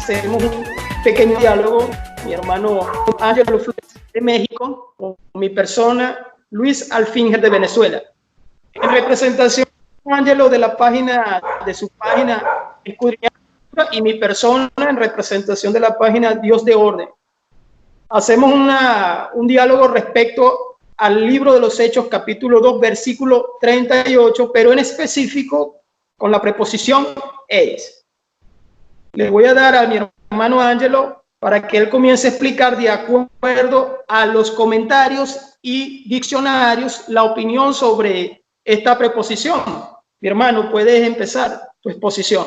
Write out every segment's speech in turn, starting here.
hacemos un pequeño diálogo, mi hermano Ángelo Flores de México, con mi persona Luis Alfinger de Venezuela. En representación de Ángelo de su página Escudriñar, y mi persona en representación de la página Dios de Orden. Hacemos un diálogo respecto al libro de los Hechos, capítulo 2, versículo 38, pero en específico con la preposición eis. Le voy a dar a mi hermano Ángelo para que él comience a explicar de acuerdo a los comentarios y diccionarios la opinión sobre esta preposición. Mi hermano, puedes empezar tu exposición.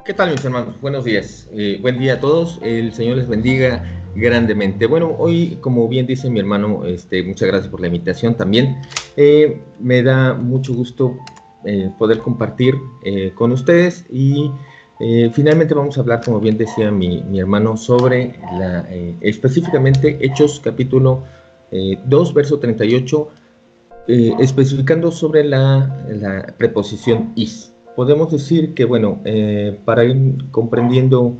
¿Qué tal, mis hermanos? Buenos días. Buen día a todos. El Señor les bendiga grandemente. Bueno, hoy, como bien dice mi hermano, muchas gracias por la invitación también. Me da mucho gusto poder compartir con ustedes y finalmente vamos a hablar, como bien decía mi hermano, sobre específicamente Hechos capítulo 2, verso 38, especificando sobre la preposición is. Podemos decir que, bueno, para ir comprendiendo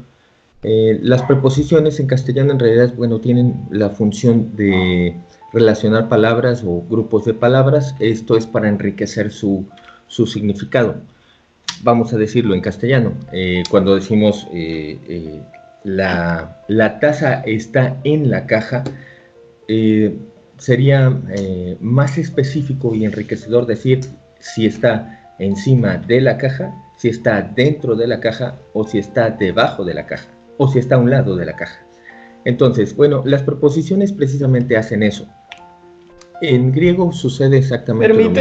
las preposiciones en castellano en realidad, bueno, tienen la función de relacionar palabras o grupos de palabras. Esto es para enriquecer su significado. Vamos a decirlo en castellano. Cuando decimos la taza está en la caja, sería más específico y enriquecedor decir si está encima de la caja, si está dentro de la caja, o si está debajo de la caja, o si está a un lado de la caja. Entonces, bueno, las preposiciones precisamente hacen eso. En griego sucede exactamente lo mismo.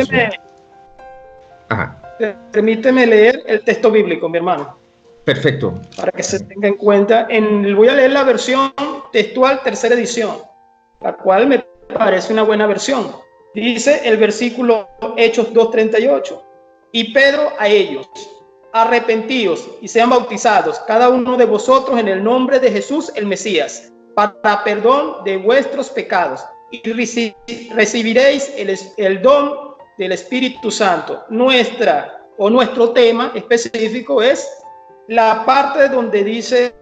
Permíteme leer el texto bíblico, mi hermano. Perfecto. Para que se tenga en cuenta. Voy a leer la versión textual, tercera edición, la cual me parece una buena versión. Dice el versículo Hechos 2:38. Y Pedro a ellos: arrepentíos y sean bautizados cada uno de vosotros en el nombre de Jesús el Mesías, para perdón de vuestros pecados, y recibiréis el don del Espíritu Santo. Nuestro tema específico es la parte donde dice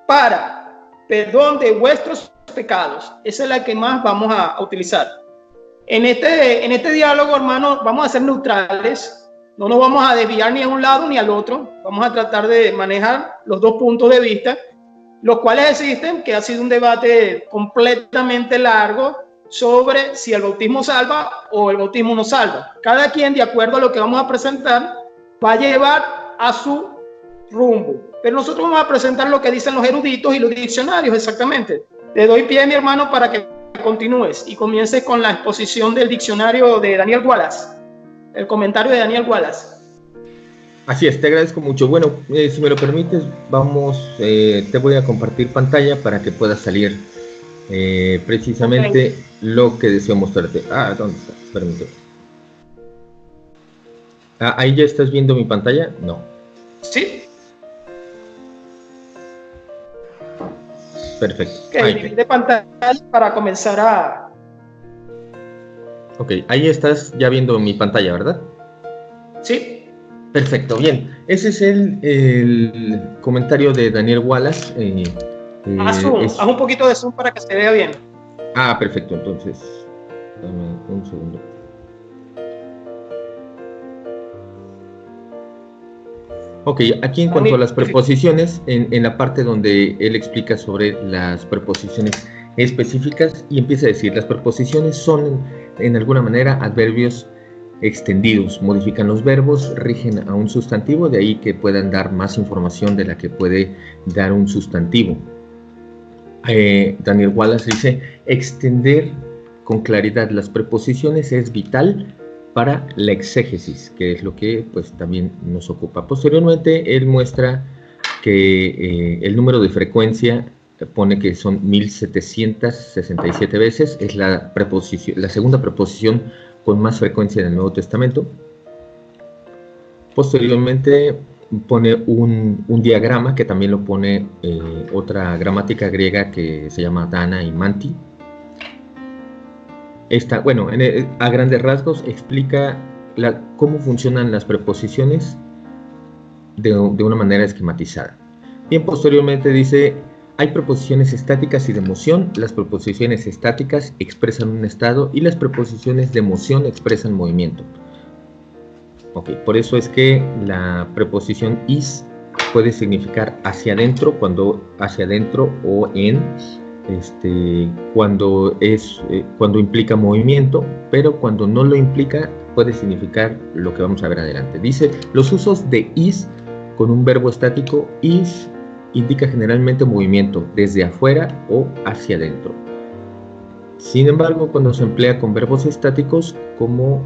para perdón de vuestros pecados. Esa es la que más vamos a utilizar. En este diálogo, hermano, vamos a ser neutrales. No nos vamos a desviar ni a un lado ni al otro. Vamos a tratar de manejar los dos puntos de vista, los cuales existen, que ha sido un debate completamente largo sobre si el bautismo salva o el bautismo no salva. Cada quien, de acuerdo a lo que vamos a presentar, va a llevar a su rumbo. Pero nosotros vamos a presentar lo que dicen los eruditos y los diccionarios exactamente. Te doy pie, mi hermano, para que continúes y comiences con la exposición del diccionario de Daniel Wallace. El comentario de Daniel Wallace. Así es, te agradezco mucho. Bueno, si me lo permites, te voy a compartir pantalla para que pueda salir precisamente lo que deseo mostrarte. ¿Dónde está? Permíteme. ¿Ahí ya estás viendo mi pantalla? No. Sí. Perfecto. Divide pantalla para comenzar a... Ok, ahí estás ya viendo mi pantalla, ¿verdad? Sí. Perfecto, bien. Ese es el comentario de Daniel Wallace. Haz un poquito de zoom para que se vea bien. Perfecto, entonces, dame un segundo. Ok, aquí en cuanto a las preposiciones, en la parte donde él explica sobre las preposiciones específicas y empieza a decir, las preposiciones son en alguna manera adverbios extendidos, modifican los verbos, rigen a un sustantivo, de ahí que puedan dar más información de la que puede dar un sustantivo. Daniel Wallace dice, extender con claridad las preposiciones es vital para la exégesis, que es lo que pues también nos ocupa. Posteriormente, él muestra que el número de frecuencia pone que son 1767 veces, es la segunda preposición con más frecuencia en el Nuevo Testamento. Posteriormente pone un diagrama que también lo pone otra gramática griega que se llama Dana y Manti. A grandes rasgos explica cómo funcionan las preposiciones de una manera esquematizada. Bien, posteriormente dice, hay preposiciones estáticas y de moción. Las preposiciones estáticas expresan un estado y las preposiciones de moción expresan movimiento. Ok, por eso es que la preposición is puede significar hacia adentro, cuando hacia adentro, o en, cuando implica movimiento, pero cuando no lo implica puede significar lo que vamos a ver adelante. Dice, los usos de is con un verbo estático, is indica generalmente movimiento desde afuera o hacia adentro. Sin embargo, cuando se emplea con verbos estáticos como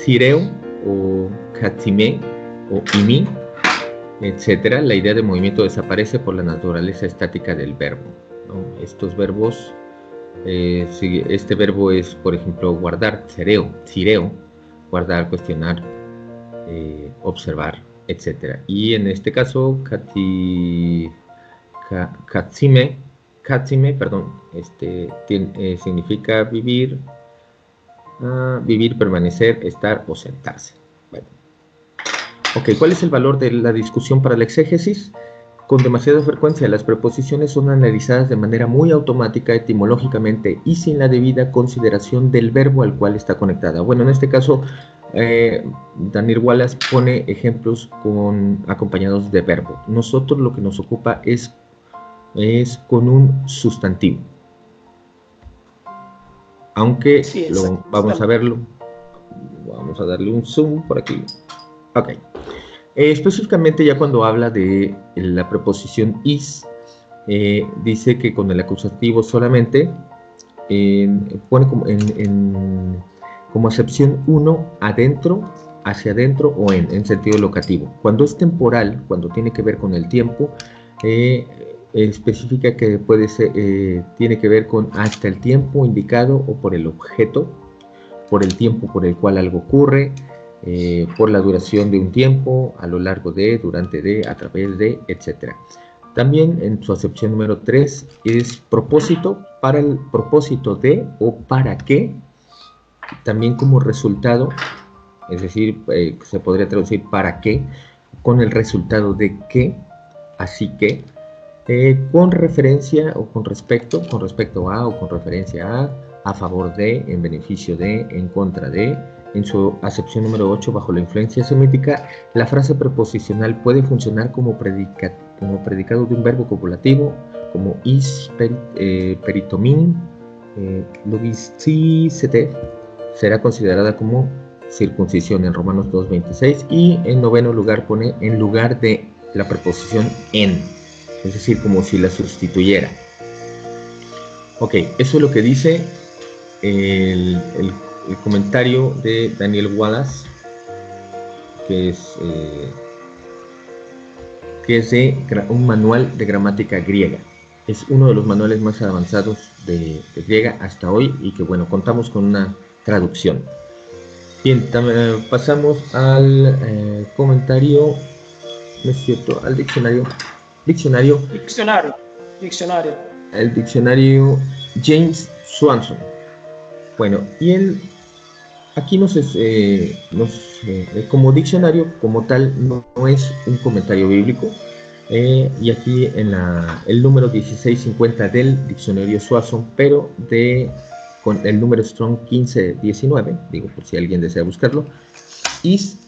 tireo o katime o imi, etcétera, la idea de movimiento desaparece por la naturaleza estática del verbo, ¿no? Estos verbos, este verbo es, por ejemplo, guardar, tireo, guardar, cuestionar, observar, etcétera. Y en este caso, katsime, perdón, significa vivir, permanecer, estar o sentarse. Bueno. Ok, ¿cuál es el valor de la discusión para la exégesis? Con demasiada frecuencia las preposiciones son analizadas de manera muy automática etimológicamente y sin la debida consideración del verbo al cual está conectada. Bueno, en este caso, Daniel Wallace pone ejemplos acompañados de verbo. Nosotros lo que nos ocupa es con un sustantivo. Aunque sí, vamos a verlo. Vamos a darle un zoom por aquí. Ok. Específicamente ya cuando habla de la preposición is, dice que con el acusativo solamente pone como acepción 1 adentro, hacia adentro o en sentido locativo. Cuando es temporal, cuando tiene que ver con el tiempo, especifica que tiene que ver con hasta el tiempo indicado o por el objeto, por el tiempo por el cual algo ocurre, por la duración de un tiempo, a lo largo de, durante de, a través de, etc. También en su acepción número 3 es propósito, para el propósito de o para qué, también como resultado, es decir, se podría traducir para qué, con el resultado de qué, así que, con referencia o con respecto a o con referencia a favor de, en beneficio de, en contra de. En su acepción número 8, bajo la influencia semítica, la frase preposicional puede funcionar como predicado de un verbo copulativo, como is peritomin, logisticete, será considerada como circuncisión en Romanos 2:26, y en noveno lugar pone en lugar de la preposición en, es decir, como si la sustituyera. Ok, eso es lo que dice el comentario de Daniel Wallace, que es de un manual de gramática griega. Es uno de los manuales más avanzados de griega hasta hoy, y que, bueno, contamos con una traducción. Bien, pasamos al comentario, ¿no es cierto?, al diccionario. El diccionario James Swanson. Bueno, y él aquí como diccionario como tal no es un comentario bíblico, y aquí en el número 1650 del diccionario Swanson, pero con el número Strong 1519, digo por si alguien desea buscarlo, is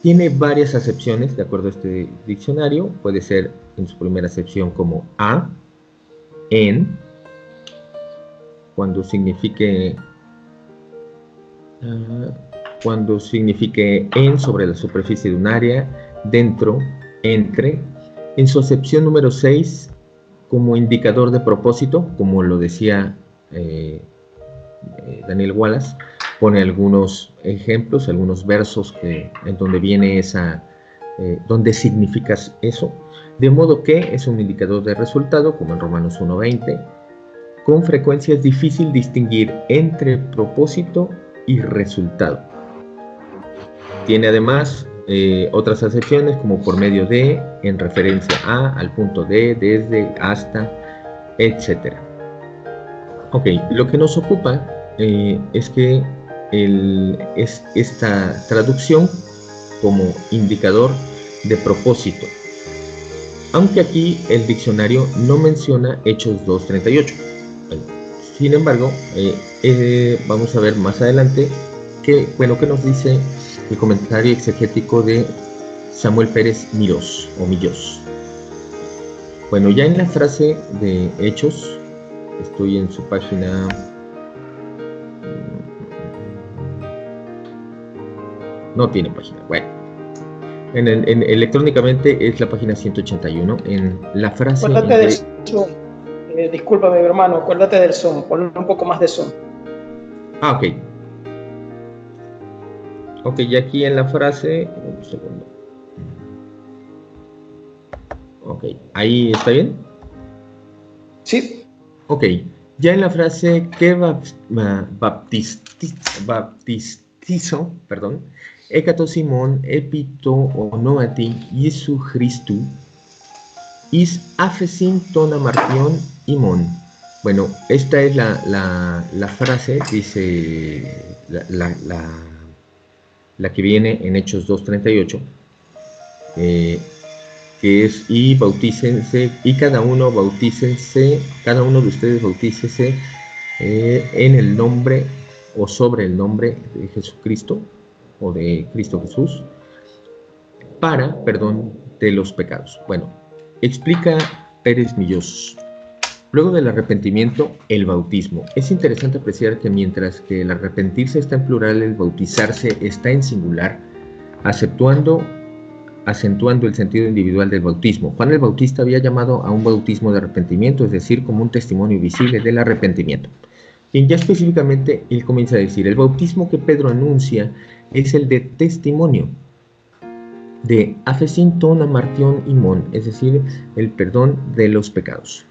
tiene varias acepciones de acuerdo a este diccionario. Puede ser en su primera acepción como a, en, cuando signifique en, sobre la superficie de un área, dentro, entre. En su acepción número 6, como indicador de propósito, como lo decía Daniel Wallace, pone algunos ejemplos, algunos versos en donde viene donde significas eso, de modo que es un indicador de resultado, como en Romanos 1:20. Con frecuencia es difícil distinguir entre propósito y resultado. Tiene además otras acepciones, como por medio de, en referencia a, al punto de, desde, hasta, etc. Ok, lo que nos ocupa es que esta traducción como indicador de propósito, aunque aquí el diccionario no menciona Hechos 2:38. Sin embargo, vamos a ver más adelante que nos dice el comentario exegético de Samuel Pérez Mirós o Millós. Bueno, ya en la frase de Hechos, estoy en su página, no tiene página, bueno, electrónicamente es la página 181, en la frase... Acuérdate del Zoom, discúlpame hermano, acuérdate del Zoom, ponle un poco más de Zoom. Ah, ok, y aquí en la frase, un segundo. Ok, ¿ahí está bien? Sí. Ok, ya en la frase que baptizo, Hécato Simón, epito onoati, Jesu Christu, is afesin ton amartion imon. Bueno, esta es la frase, dice la que viene en Hechos 2:38, que es, y bautícense, y cada uno de ustedes bautícese en el nombre o sobre el nombre de Jesucristo o de Cristo Jesús para perdón de los pecados. Bueno, explica Pérez Millós. Luego del arrepentimiento, el bautismo. Es interesante apreciar que mientras que el arrepentirse está en plural, el bautizarse está en singular, acentuando el sentido individual del bautismo. Juan el Bautista había llamado a un bautismo de arrepentimiento, es decir, como un testimonio visible del arrepentimiento. Y ya específicamente él comienza a decir, el bautismo que Pedro anuncia es el de testimonio, de afesin ton amartion imon, es decir, el perdón de los pecados.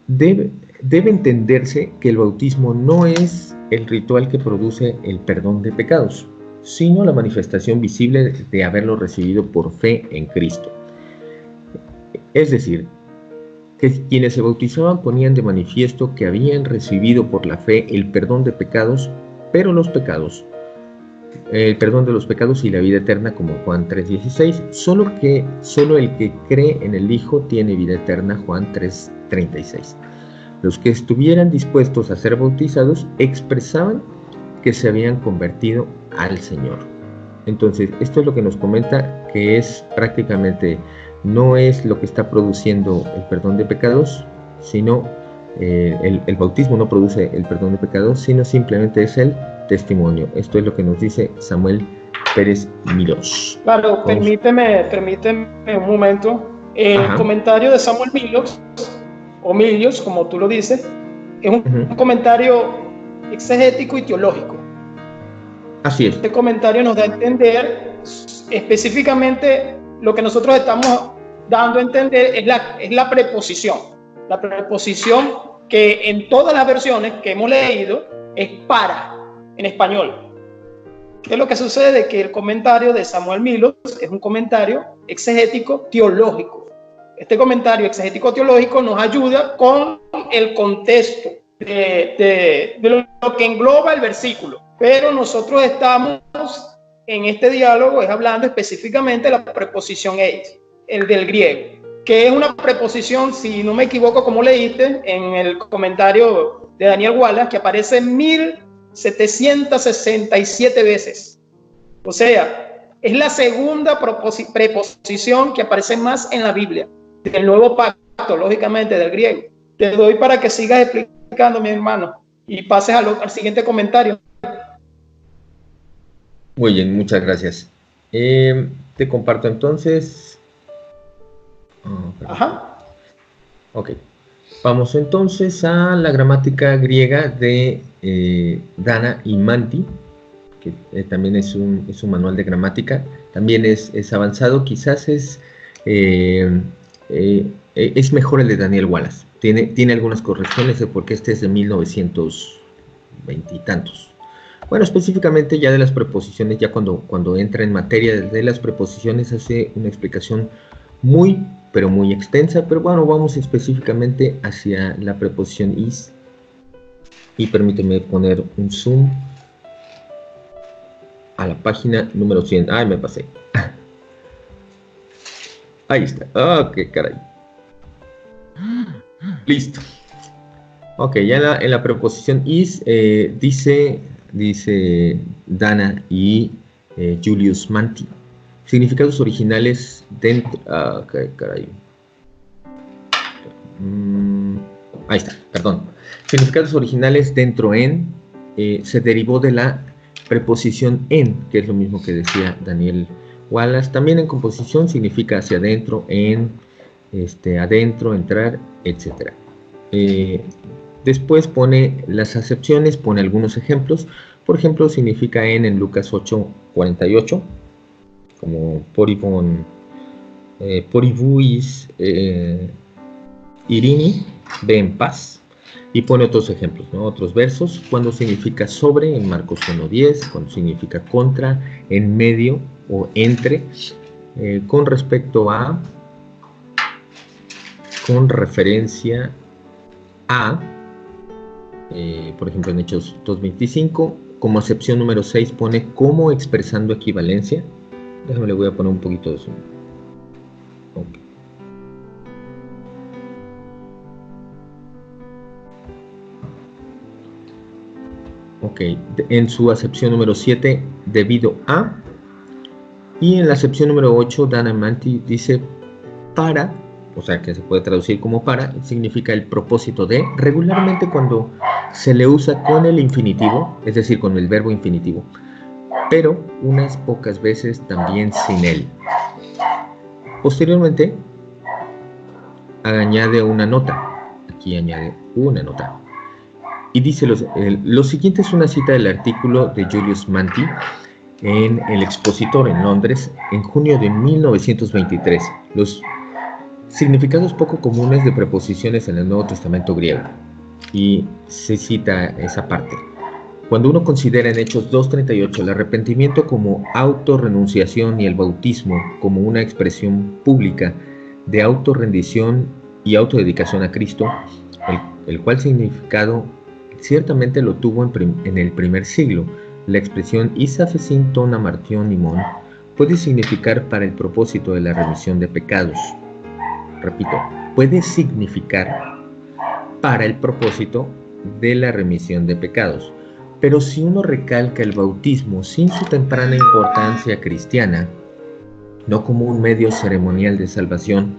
Debe entenderse que el bautismo no es el ritual que produce el perdón de pecados, sino la manifestación visible de haberlo recibido por fe en Cristo. Es decir, que quienes se bautizaban ponían de manifiesto que habían recibido por la fe el perdón de pecados, pero el perdón de los pecados y la vida eterna, como Juan 3:16, solo el que cree en el Hijo tiene vida eterna, Juan 3:36. Los que estuvieran dispuestos a ser bautizados expresaban que se habían convertido al Señor. Entonces, esto es lo que nos comenta, que es prácticamente, no es lo que está produciendo el perdón de pecados, sino el bautismo no produce el perdón de pecados, sino simplemente es el testimonio. Esto es lo que nos dice Samuel Pérez Mirós. Claro, permíteme un momento. El comentario de Samuel Millós, o Millós, como tú lo dices, es un comentario exegético y teológico. Así es. Este comentario nos da a entender específicamente lo que nosotros estamos dando a entender es la preposición. La preposición que en todas las versiones que hemos leído es para, en español. ¿Qué es lo que sucede? Que el comentario de Samuel Millós es un comentario exegético teológico. Este comentario exegético teológico nos ayuda con el contexto de lo que engloba el versículo. Pero nosotros estamos en este diálogo hablando específicamente de la preposición eis, el del griego, que es una preposición, si no me equivoco, como leíste en el comentario de Daniel Wallace, que aparece 1767 veces. O sea, es la segunda preposición que aparece más en la Biblia, del Nuevo Pacto, lógicamente, del griego. Te doy para que sigas explicando, mi hermano, y pases al siguiente comentario. Muy bien, muchas gracias. Te comparto entonces. Ajá. Ok. Vamos entonces a la gramática griega de Dana y Manti, que también es un manual de gramática. También es avanzado, quizás es mejor el de Daniel Wallace. Tiene algunas correcciones porque este es de 1920 y tantos. Bueno, específicamente ya de las preposiciones, ya cuando entra en materia de las preposiciones, hace una explicación pero muy extensa, pero bueno, vamos específicamente hacia la preposición is, y permíteme poner un zoom. a la página número 100. Ay, me pasé. Ahí está. Ah, qué caray. Listo. Ok, ya en la preposición is dice Dana y Julius Manti. Significados originales dentro... Ah, qué caray. Ahí está, perdón. Significados originales dentro en se derivó de la preposición en, que es lo mismo que decía Daniel Wallace. También en composición significa hacia adentro, en, adentro, entrar, etc. Después pone las acepciones, pone algunos ejemplos. Por ejemplo, significa en Lucas 8:48, como porivuis irini, ve en paz. Y pone otros ejemplos, ¿no? Otros versos, cuando significa sobre, en Marcos 1:10, cuando significa contra, en medio o entre, con respecto a, con referencia a, por ejemplo en Hechos 2:25, como acepción número 6 pone como expresando equivalencia. Déjame, le voy a poner un poquito de zoom. Okay. Ok, en su acepción número 7, debido a, y en la acepción número 8, Dana Manti dice para, o sea que se puede traducir como para, significa el propósito de, regularmente cuando se le usa con el infinitivo, es decir, con el verbo infinitivo, pero unas pocas veces también sin él. Posteriormente, añade una nota, aquí añade una nota. Y dice, lo siguiente es una cita del artículo de Julius Manti en El Expositor en Londres en junio de 1923. Los significados poco comunes de preposiciones en el Nuevo Testamento griego. Y se cita esa parte. Cuando uno considera en Hechos 2:38 el arrepentimiento como autorrenunciación y el bautismo como una expresión pública de autorrendición y autodedicación a Cristo, el cual significado ciertamente lo tuvo en el primer siglo. La expresión isafesin ton amartion imon puede significar para el propósito de la remisión de pecados. Repito, puede significar para el propósito de la remisión de pecados. Pero si uno recalca el bautismo sin su temprana importancia cristiana, no como un medio ceremonial de salvación,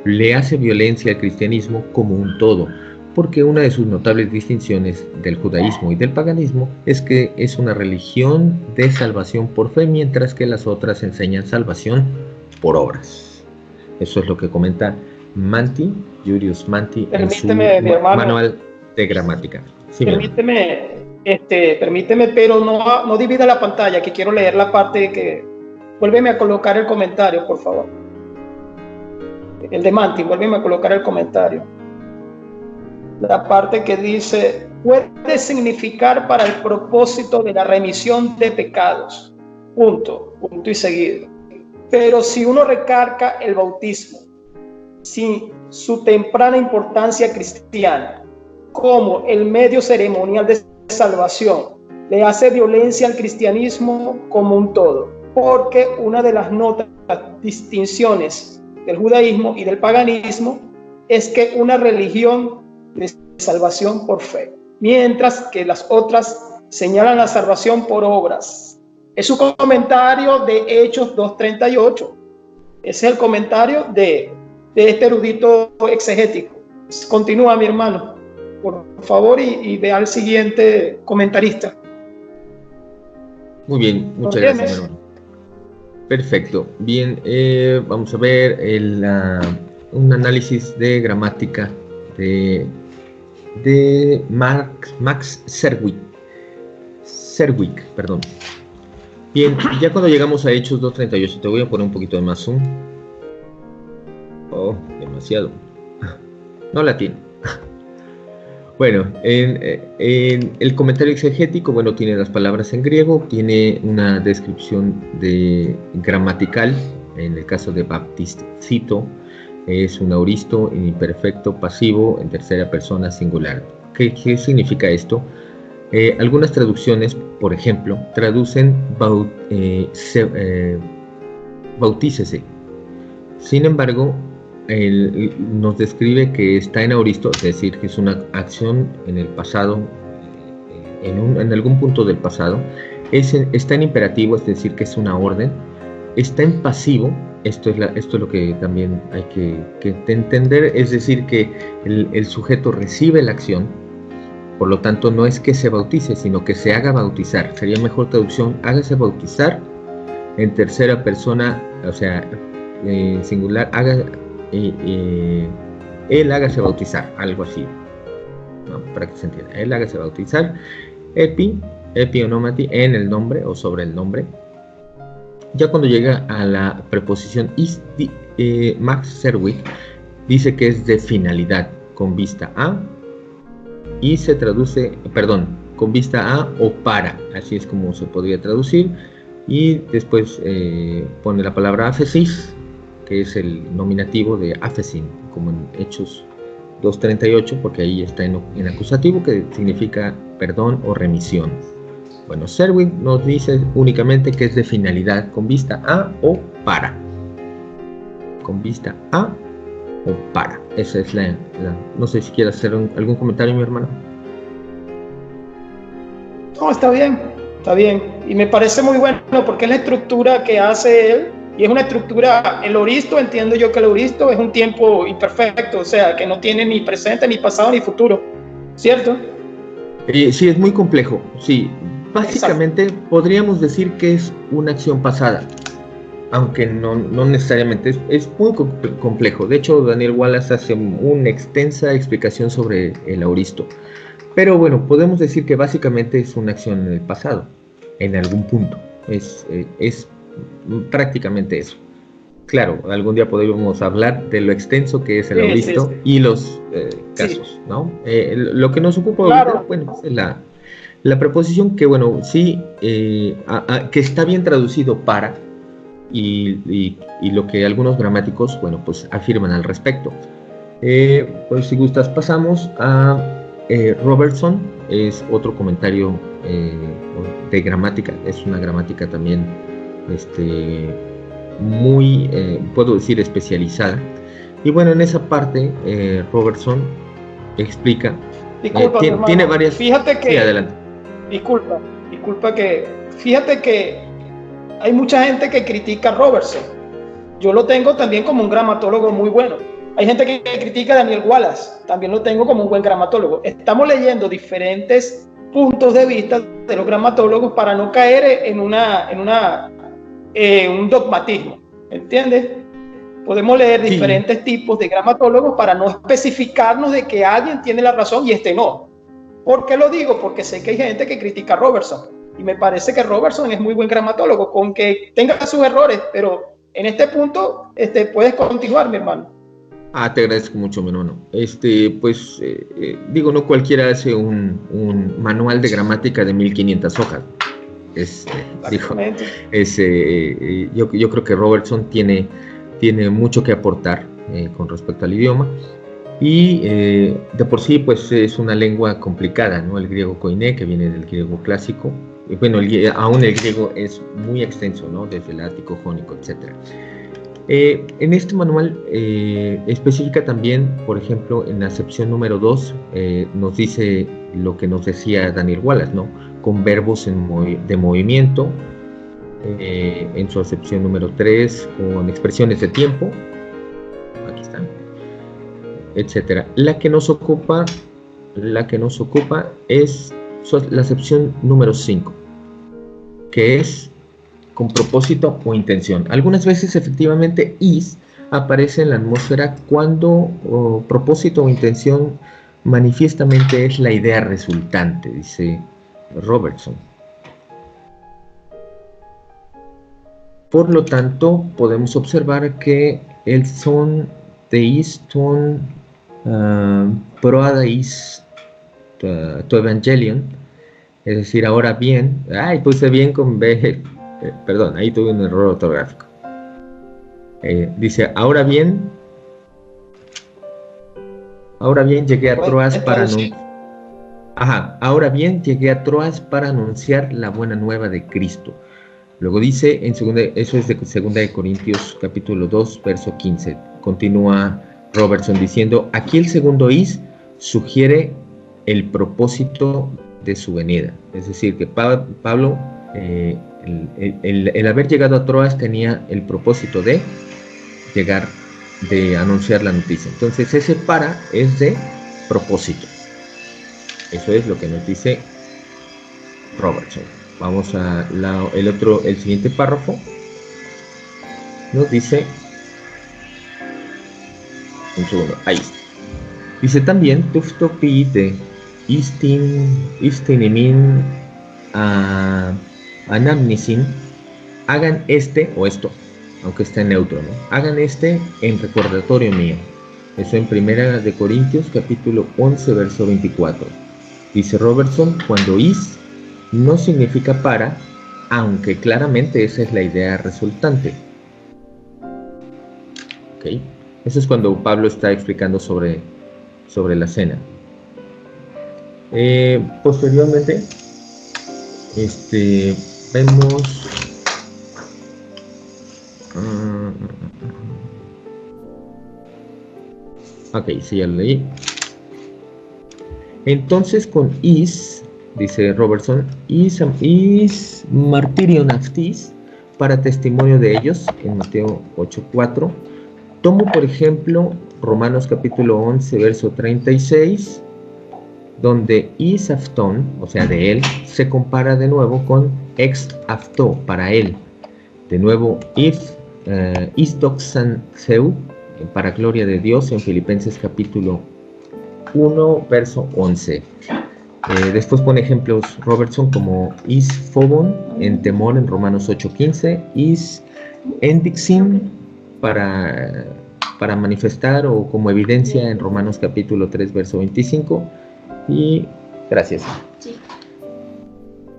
le hace violencia al cristianismo como un todo, porque una de sus notables distinciones del judaísmo y del paganismo es que es una religión de salvación por fe, mientras que las otras enseñan salvación por obras. Eso es lo que comenta Manti, Julius Manti, en su manual de gramática. Sí, permíteme, pero no divida la pantalla, que quiero leer la parte que... Vuélveme a colocar el comentario, por favor. El de Manti, vuélveme a colocar el comentario. La parte que dice, puede significar para el propósito de la remisión de pecados. Punto y seguido. Pero si uno recarga el bautismo, sin su temprana importancia cristiana, como el medio ceremonial de salvación, le hace violencia al cristianismo como un todo, porque una de las distinciones del judaísmo y del paganismo es que una religión de salvación por fe, mientras que las otras señalan la salvación por obras. Es su comentario de Hechos 2:38. Ese es el comentario de este erudito exegético. Continúa, mi hermano, por favor, y ve al siguiente comentarista. Muy bien, muchas gracias, hermano. Perfecto. Bien, vamos a ver un análisis de gramática de Max Serwick, perdón. Bien, ya cuando llegamos a Hechos 2:38, te voy a poner un poquito de más zoom. Oh, demasiado. No la tiene. Bueno, en el comentario exegético, bueno, tiene las palabras en griego, tiene una descripción gramatical, en el caso de baptiscito, es un auristo imperfecto pasivo en tercera persona singular. ¿Qué significa esto? Algunas traducciones, por ejemplo, traducen bautícese. Sin embargo, nos describe que está en aoristo, es decir, que es una acción en el pasado, en algún punto del pasado. Está en imperativo, es decir, que es una orden. Está en pasivo, esto es lo que también hay que entender, es decir, que el sujeto recibe la acción, por lo tanto no es que se bautice, sino que se haga bautizar. Sería mejor traducción, hágase bautizar, en tercera persona, o sea, singular, él hágase bautizar, algo así, ¿no? Para que se entienda, él hágase bautizar, epionomati, en el nombre o sobre el nombre. Ya cuando llega a la preposición Max Serwig dice que es de finalidad, con vista a, y se traduce, con vista a o para, así es como se podría traducir, y después pone la palabra afesis, que es el nominativo de afesin, como en Hechos 2:38, porque ahí está en acusativo, que significa perdón o remisión. Bueno, Serwig nos dice únicamente que es de finalidad, con vista a o para. Con vista a o para. Esa es no sé si quieres hacer algún comentario, mi hermano. No, está bien, está bien. Y me parece muy bueno porque es la estructura que hace él. Y es una estructura, el aoristo, entiendo yo que el aoristo es un tiempo imperfecto, o sea, que no tiene ni presente, ni pasado, ni futuro, ¿cierto? Sí, es muy complejo, sí. Básicamente podríamos decir que es una acción pasada, aunque no necesariamente, es muy complejo. De hecho, Daniel Wallace hace una extensa explicación sobre el aoristo. Pero bueno, podemos decir que básicamente es una acción en el pasado, en algún punto. Es prácticamente eso. Claro, algún día podríamos hablar de lo extenso que es el aoristo y los casos, ¿no? Lo que nos ocupa ahorita, bueno, es la preposición que, bueno, sí, que está bien traducido para, y lo que algunos gramáticos, bueno, pues afirman al respecto. Pues si gustas, pasamos a Robertson, es otro comentario de gramática, es una gramática también muy, puedo decir, especializada. Y bueno, en esa parte, Robertson explica, disculpa, tiene varias... Fíjate que... Sí, adelante. Disculpa que... Fíjate que hay mucha gente que critica a Robertson. Yo lo tengo también como un gramatólogo muy bueno. Hay gente que critica a Daniel Wallace, también lo tengo como un buen gramatólogo. Estamos leyendo diferentes puntos de vista de los gramatólogos para no caer en un dogmatismo, ¿entiendes? Podemos leer diferentes tipos de gramatólogos para no especificarnos de que alguien tiene la razón y este no. ¿Por qué lo digo? Porque sé que hay gente que critica a Robertson y me parece que Robertson es muy buen gramatólogo, con que tenga sus errores, pero en este punto puedes continuar, mi hermano. Te agradezco mucho, mi hermano. Pues, digo, no cualquiera hace un manual de gramática de 1500 hojas. Yo creo que Robertson tiene mucho que aportar con respecto al idioma, y de por sí, pues, es una lengua complicada, ¿no? El griego koiné, que viene del griego clásico, y bueno, aún el griego es muy extenso, ¿no? Desde el ático, jónico, etcétera. En este manual especifica también, por ejemplo, en la acepción número 2, nos dice lo que nos decía Daniel Wallace, ¿no? Con verbos de movimiento, en su acepción número 3, con expresiones de tiempo, aquí están, etcétera. La que nos ocupa es la acepción número 5, que es con propósito o intención. Algunas veces efectivamente is aparece en la atmósfera cuando propósito o intención manifiestamente es la idea resultante, dice Robertson. Por lo tanto, podemos observar que el son de is ton proada is to evangelion, es decir, ahora bien, puse bien con B, perdón, ahí tuve un error ortográfico. Dice, ahora bien llegué a Troas para ahora bien, llegué a Troas para anunciar la buena nueva de Cristo. Luego dice, eso es de 2 Corintios capítulo 2, verso 15. Continúa Robertson diciendo, aquí el segundo is sugiere el propósito de su venida. Es decir, que Pablo, el haber llegado a Troas tenía el propósito de llegar, de anunciar la noticia. Entonces ese para es de propósito. Eso es lo que nos dice Robertson. Vamos a el siguiente párrafo. Nos dice, un segundo, ahí está. Dice también, tufto piite istinimin anamnisin, hagan este o esto, aunque está en neutro, ¿no? Hagan este en recordatorio mío. Eso en 1 Corintios capítulo 11, verso 24. Dice Robertson, cuando is no significa para, aunque claramente esa es la idea resultante. ¿Okay? Eso es cuando Pablo está explicando sobre la cena. Posteriormente, vemos... ok, sí, ya lo leí. Entonces con is, dice Robertson, is martirion actis, para testimonio de ellos, en Mateo 8:4. Tomo por ejemplo Romanos capítulo 11, verso 36, donde is afton, o sea de él, se compara de nuevo con ex afto, para él. De nuevo, is doxan seu, para gloria de Dios, en Filipenses capítulo 1, verso 11. Después pone ejemplos Robertson como is phobon, en temor, en Romanos 8:15, is endixin, para manifestar o como evidencia, en Romanos capítulo 3, verso 25. Y gracias. Sí.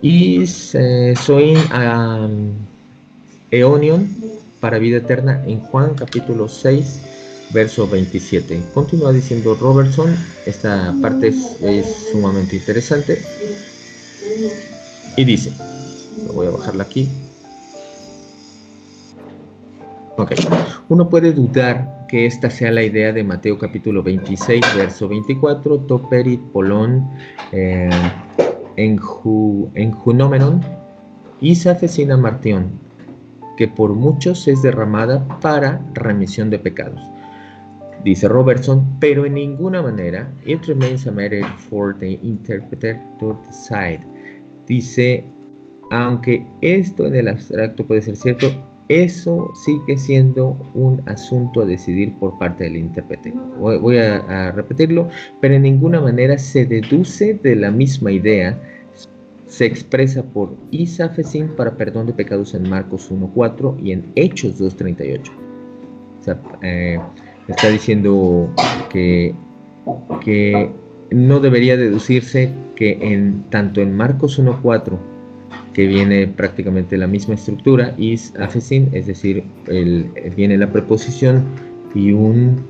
Is soin eonion, para vida eterna, en Juan capítulo 6, verso 27. Continúa diciendo Robertson, esta parte es sumamente interesante, y dice, voy a bajarla aquí. Ok, uno puede dudar que esta sea la idea de Mateo capítulo 26, verso 24, toperit polon en junómenon, isa fecina martion, que por muchos es derramada para remisión de pecados. Dice Robertson, pero en ninguna manera, it remains a matter for the interpreter to decide. Dice, aunque esto en el abstracto puede ser cierto, eso sigue siendo un asunto a decidir por parte del intérprete. Voy a repetirlo, pero en ninguna manera se deduce de la misma idea, se expresa por isafesin para perdón de pecados en Marcos 1:4 y en Hechos 2:38. O sea, está diciendo que no debería deducirse que tanto en Marcos 1:4, que viene prácticamente la misma estructura, is afesin, es decir, viene la preposición y un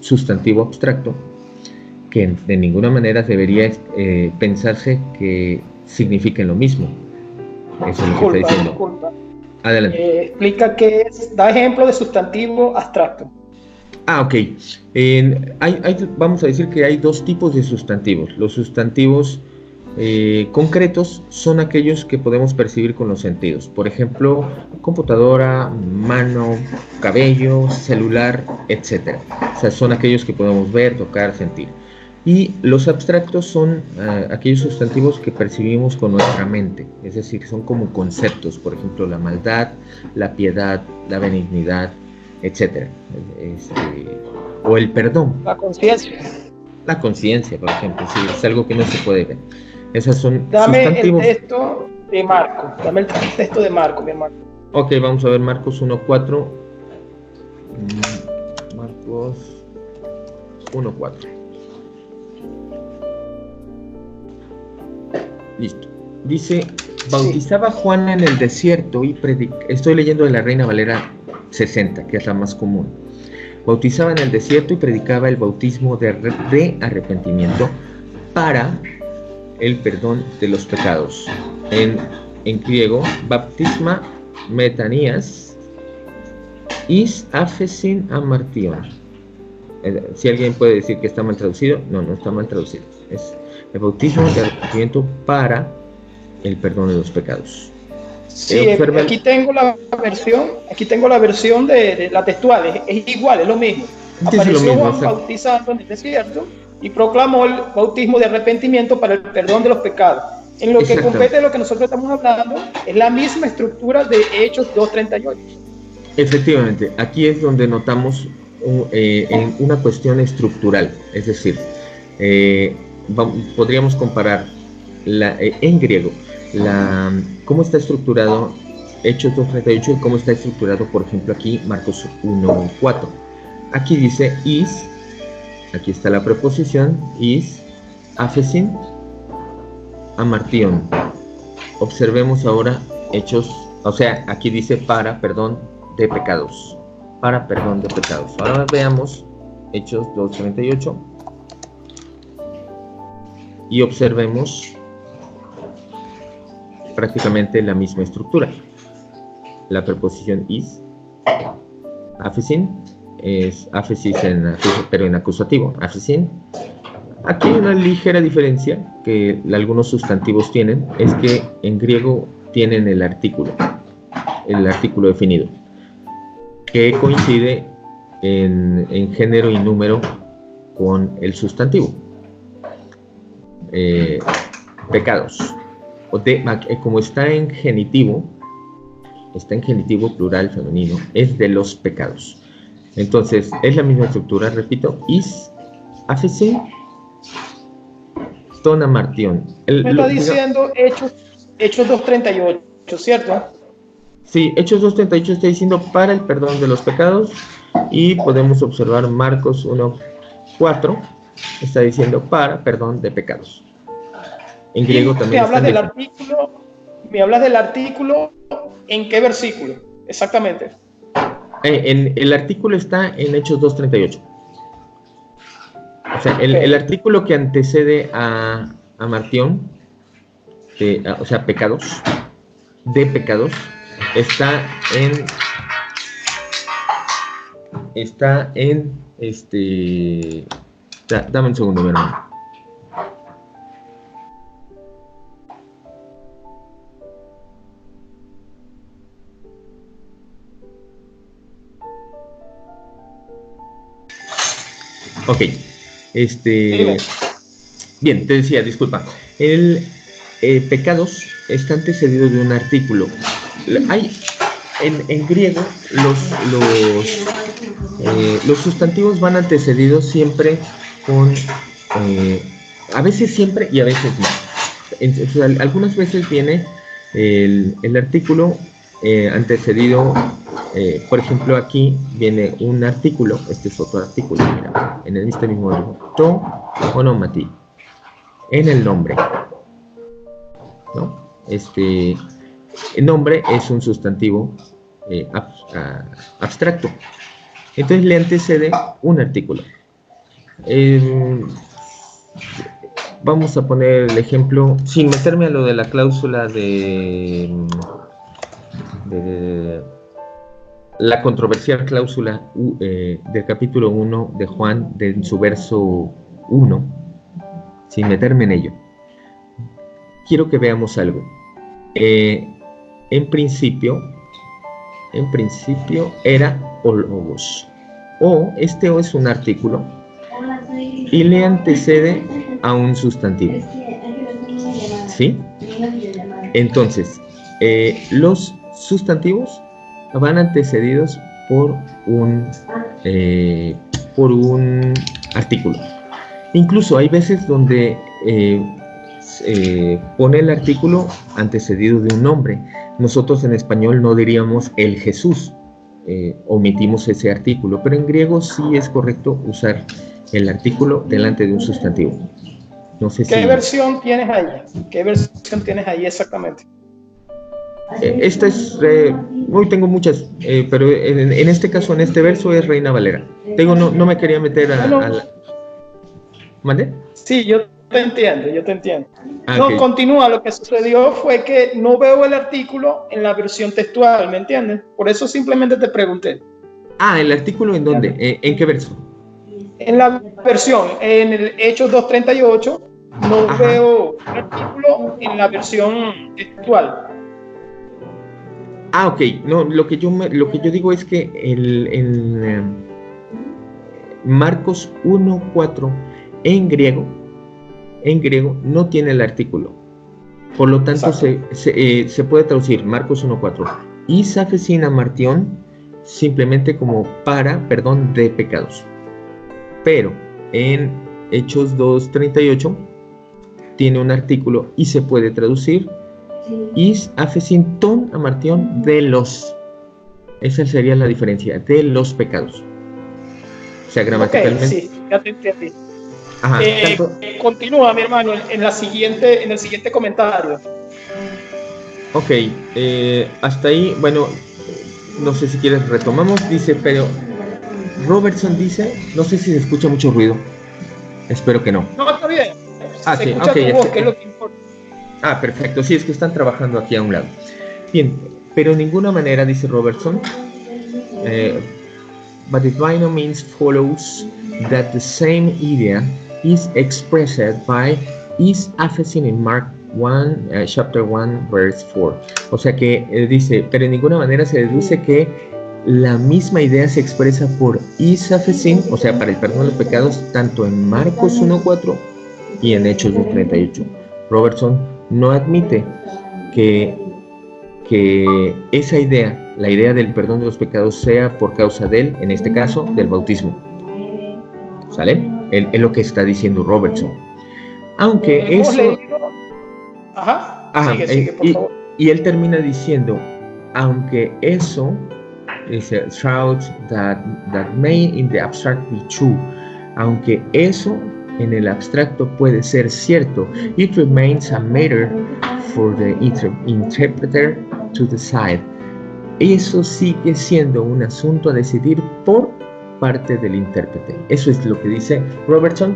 sustantivo abstracto, que de ninguna manera debería pensarse que signifiquen lo mismo. Eso es lo que está diciendo. Disculpa. Adelante. Explica qué es, da ejemplo de sustantivo abstracto. Ok. Vamos a decir que hay dos tipos de sustantivos. Los sustantivos concretos son aquellos que podemos percibir con los sentidos. Por ejemplo, computadora, mano, cabello, celular, etc. O sea, son aquellos que podemos ver, tocar, sentir. Y los abstractos son aquellos sustantivos que percibimos con nuestra mente, es decir, son como conceptos, por ejemplo, la maldad, la piedad, la benignidad, etc. O el perdón. La conciencia. La conciencia, por ejemplo, sí, es algo que no se puede ver. Esos son Dame sustantivos. El texto de Marcos, dame el texto de Marcos, mi hermano. Ok, vamos a ver Marcos 1:4. Marcos 1:4. Listo. Dice, bautizaba Juan en el desierto y predicaba. Estoy leyendo de la Reina Valera 60, que es la más común. Bautizaba en el desierto y predicaba el bautismo de arrepentimiento para el perdón de los pecados. En griego, baptisma metanias is aphesin amartion. Si alguien puede decir que está mal traducido, no está mal traducido. Es el bautismo de arrepentimiento para el perdón de los pecados. Sí, aquí tengo la versión de la textual, es igual, es lo mismo. Apareció Juan bautizando en el desierto y proclamó el bautismo de arrepentimiento para el perdón de los pecados. En lo que compete de lo que nosotros estamos hablando, es la misma estructura de Hechos 2:38. Efectivamente, aquí es donde notamos en una cuestión estructural, es decir, podríamos comparar en griego cómo está estructurado Hechos 2:38 y cómo está estructurado, por ejemplo, aquí Marcos 1:4. Aquí dice is, aquí está la preposición is, aphesin, amartion. Observemos ahora Hechos, o sea, aquí dice para perdón de pecados. Para perdón de pecados. Ahora veamos Hechos 2:38 y observemos prácticamente la misma estructura. La preposición is, aphesin, es aphesis pero en acusativo, aphesin. Aquí hay una ligera diferencia que algunos sustantivos tienen, es que en griego tienen el artículo definido, que coincide en género y número con el sustantivo. Pecados. Como está en genitivo plural femenino, es de los pecados. Entonces, es la misma estructura, repito, is, aphesin, ton amartion. Me está diciendo Hechos 2:38, ¿cierto? Sí, Hechos 2:38 está diciendo para el perdón de los pecados, y podemos observar Marcos 1:4, está diciendo para perdón de pecados. En griego también. Me hablas del artículo, ¿en qué versículo? Exactamente. El artículo está en Hechos 2:38. O sea, el artículo que antecede a amartion, o sea, pecados, de pecados, está en dame un segundo, mi hermano. Ok, bien, te decía, disculpa, el pecados está antecedido de un artículo. Hay en griego los sustantivos van antecedidos siempre con a veces siempre y a veces no. Entonces, algunas veces viene el artículo antecedido. Por ejemplo, aquí viene un artículo, este es otro artículo, mira, en este mismo grupo, to onomati, en el nombre, ¿no? El nombre es un sustantivo abstracto, entonces le antecede un artículo. Vamos a poner el ejemplo, sin meterme a lo de la cláusula de la controversial cláusula del capítulo 1 de Juan, en su verso 1, sin meterme en ello. Quiero que veamos algo. En principio era o logos. O es un artículo y le antecede a un sustantivo. ¿Sí? Entonces, los sustantivos van antecedidos por un artículo. Incluso hay veces donde pone el artículo antecedido de un nombre. Nosotros en español no diríamos el Jesús, omitimos ese artículo, pero en griego sí es correcto usar el artículo delante de un sustantivo. No sé ¿Qué versión tienes ahí? ¿Qué versión tienes ahí exactamente? Esta es, hoy tengo muchas, pero en este caso, en este verso es Reina Valera. No me quería meter a la... ¿Mande? Sí, yo te entiendo, yo te entiendo. Okay. No, continúa, lo que sucedió fue que no veo el artículo en la versión textual, ¿me entiendes? Por eso simplemente te pregunté. ¿El artículo en dónde? ¿En qué verso? En la versión, en el Hechos 2:38, no veo el artículo en la versión textual. Ok, no, lo que yo digo es que en Marcos 1:4 en griego no tiene el artículo. Por lo tanto, se puede traducir Marcos 1:4. Ys aphesin amartion simplemente como para perdón de pecados. Pero en Hechos 2:38 tiene un artículo y se puede traducir Ys aphesin ton amartion de los. Esa sería la diferencia, de los pecados. O sea, gramaticalmente. Okay, sí, ya te entendí. Ajá, continúa, mi hermano, en el siguiente comentario. Ok, hasta ahí, bueno, no sé si quieres retomamos, dice, pero Robertson dice, no sé si se escucha mucho ruido, espero que no. No, está bien. Se escucha tu voz, que es lo que importa. Perfecto, sí, es que están trabajando aquí a un lado. Bien, pero de ninguna manera, dice Robertson, but it by no means follows that the same idea is expressed by Ys aphesin in Mark 1, chapter 1, verse 4. O sea que dice, pero en ninguna manera se deduce que la misma idea se expresa por Ys aphesin, o sea, para el perdón de los pecados, tanto en Marcos 1:4 y en Hechos 2:38. Robertson no admite que esa idea, la idea del perdón de los pecados, sea por causa del, en este caso, del bautismo. ¿Sale? Es lo que está diciendo Robertson. Aunque eso... Sigue, por favor. Y él termina diciendo, aunque eso, dice, shrouds that may in the abstract be true, aunque eso en el abstracto puede ser cierto, it remains a matter for the interpreter to decide. Eso sigue siendo un asunto a decidir por parte del intérprete. Eso es lo que dice Robertson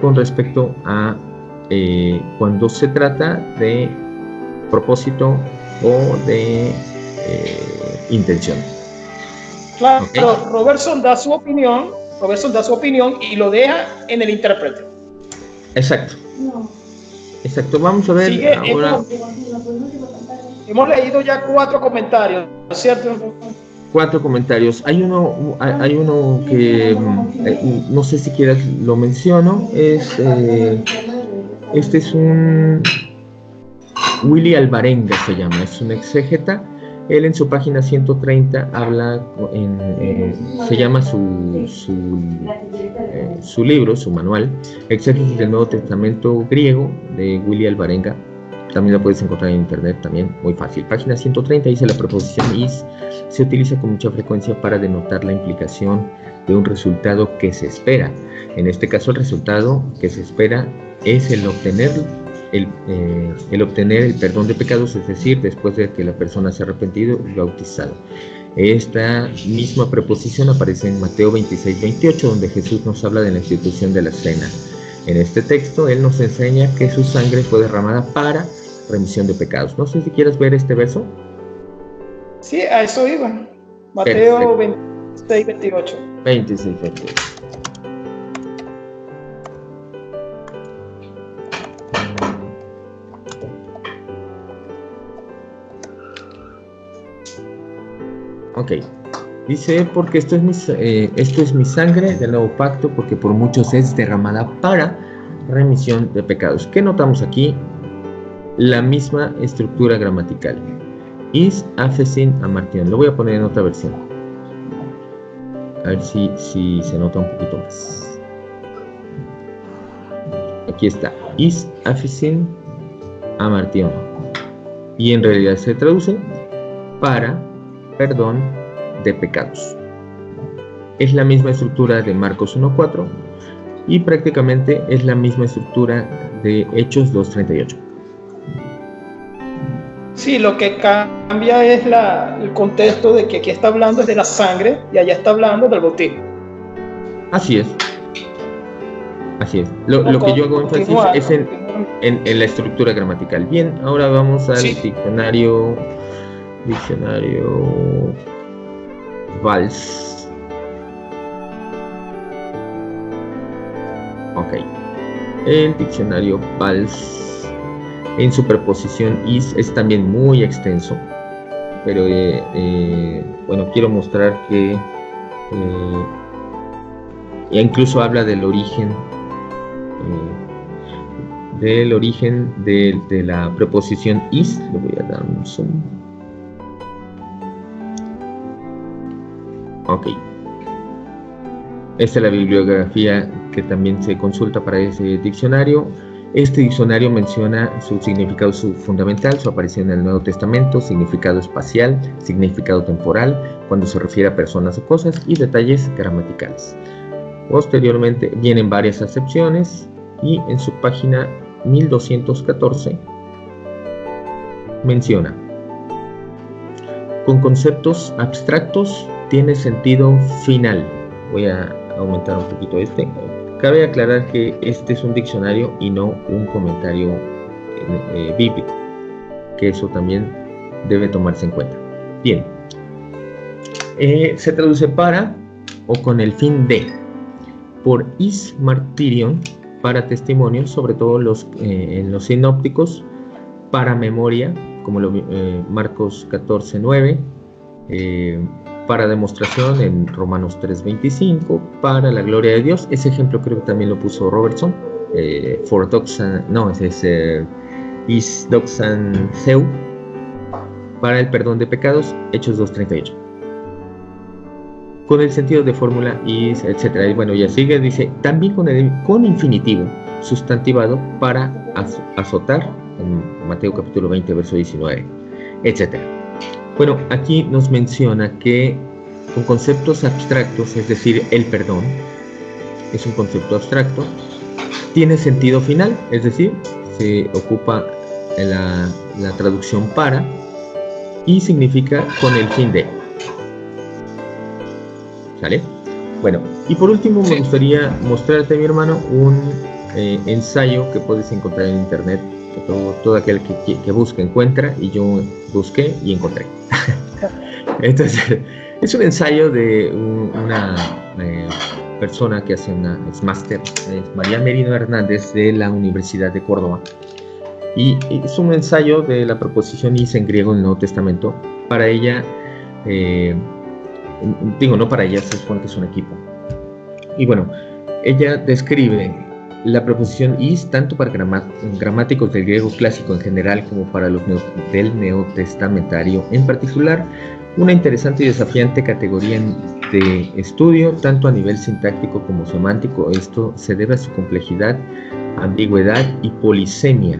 con respecto a cuando se trata de propósito o de intención. Claro, ¿okay? Robertson da su opinión y lo deja en el intérprete. Exacto. Vamos a ver ahora. Hemos leído ya 4 comentarios, ¿cierto? 4 comentarios. Hay uno que no sé si quieras lo menciono. Este es un Willy Alvarenga, se llama, es un exégeta. Él en su página 130 habla, se llama su libro, su manual, Exégesis del Nuevo Testamento griego, de Willy Alvarenga. También lo puedes encontrar en internet, también muy fácil. Página 130 dice: la preposición is se utiliza con mucha frecuencia para denotar la implicación de un resultado que se espera. En este caso, el resultado que se espera es el obtener el perdón de pecados, es decir, después de que la persona se ha arrepentido y bautizado. Esta misma preposición aparece en Mateo 26-28, donde Jesús nos habla de la institución de la cena. En este texto, Él nos enseña que su sangre fue derramada para remisión de pecados. No sé si quieres ver este verso. Sí, a eso iba. Mateo 26-28. 26-28. Ok, dice, porque esto es mi sangre del nuevo pacto, porque por muchos es derramada para remisión de pecados. ¿Qué notamos aquí? La misma estructura gramatical. Ys aphesin amartion. Lo voy a poner en otra versión. A ver si se nota un poquito más. Aquí está. Ys aphesin amartion. Y en realidad se traduce para perdón de pecados. Es la misma estructura de Marcos 1:4 y prácticamente es la misma estructura de Hechos 2:38. Sí, lo que cambia es el contexto de que aquí está hablando es de la sangre y allá está hablando del bautismo. Así es. Así es. Lo que yo hago énfasis es en la estructura gramatical. Bien, ahora vamos al diccionario Valls. Ok. El diccionario Valls en su preposición is es también muy extenso, pero bueno, quiero mostrar que incluso habla del origen de la preposición is. Le voy a dar un zoom. Ok. Esta es la bibliografía que también se consulta para ese diccionario. Este diccionario menciona su significado fundamental, su aparición en el Nuevo Testamento, significado espacial, significado temporal, cuando se refiere a personas o cosas, y detalles gramaticales. Posteriormente vienen varias acepciones y en su página 1214 menciona: con conceptos abstractos tiene sentido final. Voy a aumentar un poquito este. Cabe aclarar que este es un diccionario y no un comentario bíblico, que eso también debe tomarse en cuenta. Bien, se traduce para o con el fin de, por is martirion, para testimonio, sobre todo en los sinópticos, para memoria, como Marcos 14:9, para demostración en Romanos 3:25, para la gloria de Dios. Ese ejemplo creo que también lo puso Robertson, for doxan, no, ese es is doxan seu, para el perdón de pecados, Hechos 2:38. Con el sentido de fórmula, is, etcétera. Y bueno, ya sigue, dice, también con infinitivo sustantivado para azotar, en Mateo capítulo 20, verso 19, etcétera. Bueno, aquí nos menciona que con conceptos abstractos, es decir, el perdón es un concepto abstracto, tiene sentido final, es decir, se ocupa la traducción para, y significa con el fin de. ¿Sale? Bueno, y por último me gustaría mostrarte, mi hermano, un ensayo que puedes encontrar en internet. Todo aquel que busca encuentra, y yo busqué y encontré. Entonces, es un ensayo de una persona que hace es máster, es María Merino Hernández, de la Universidad de Córdoba, y es un ensayo de la preposición is en griego en el Nuevo Testamento. Para ella, no para ella, se supone que es un equipo, y bueno, ella describe la preposición is tanto para gramáticos del griego clásico en general como para los del neotestamentario en particular. Una interesante y desafiante categoría de estudio, tanto a nivel sintáctico como semántico. Esto se debe a su complejidad, ambigüedad y polisemia.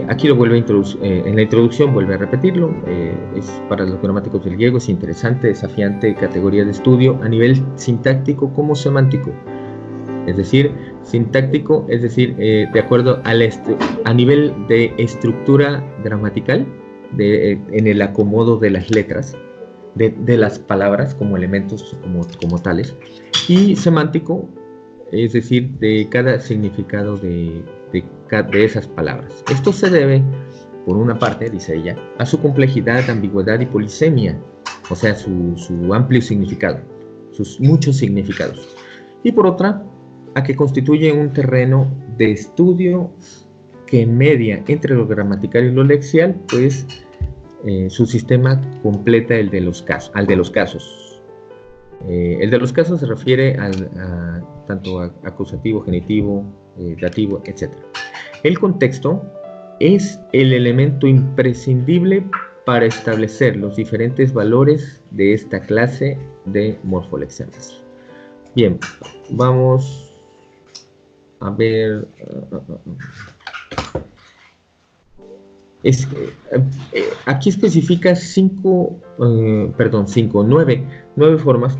Aquí lo vuelve a introducir, en la introducción vuelve a repetirlo. Es para los gramáticos del griego, es interesante, desafiante categoría de estudio a nivel sintáctico como semántico. Es decir, sintáctico, es decir, de acuerdo a nivel de estructura gramatical, en el acomodo de las letras, de las palabras como elementos como tales, y semántico, es decir, de cada significado de esas palabras. Esto se debe, por una parte, dice ella, a su complejidad, ambigüedad y polisemia, o sea, su amplio significado, sus muchos significados, y por otra, a que constituye un terreno de estudio que media entre lo gramatical y lo lexial, pues su sistema completa al de los casos. El de los casos se refiere tanto a acusativo, genitivo, dativo, etc. El contexto es el elemento imprescindible para establecer los diferentes valores de esta clase de morfolexemas. Bien, vamos a ver. Aquí especifica nueve formas.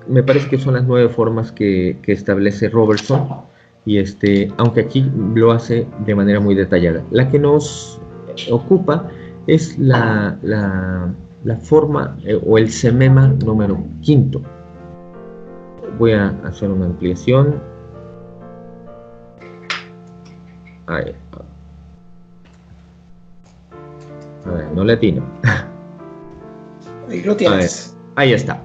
Me parece que son las 9 formas que establece Robertson, y aunque aquí lo hace de manera muy detallada. La que nos ocupa es la forma o el semema número 5. Voy a hacer una ampliación A ver, no le atino. Ahí lo tienes. Ahí está.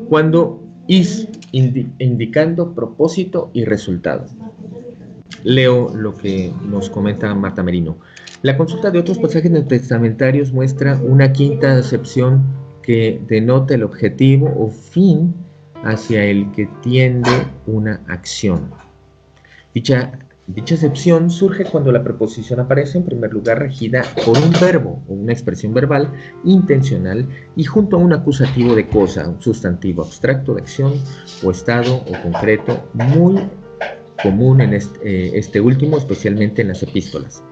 Cuando is indicando propósito y resultado. Leo lo que nos comenta Marta Merino. La consulta de otros pasajes testamentarios muestra una quinta acepción que denota el objetivo o fin hacia el que tiende una acción. Dicha acepción surge cuando la preposición aparece en primer lugar regida por un verbo o una expresión verbal intencional y junto a un acusativo de cosa, un sustantivo abstracto de acción o estado o concreto, muy común en este último, especialmente en las epístolas.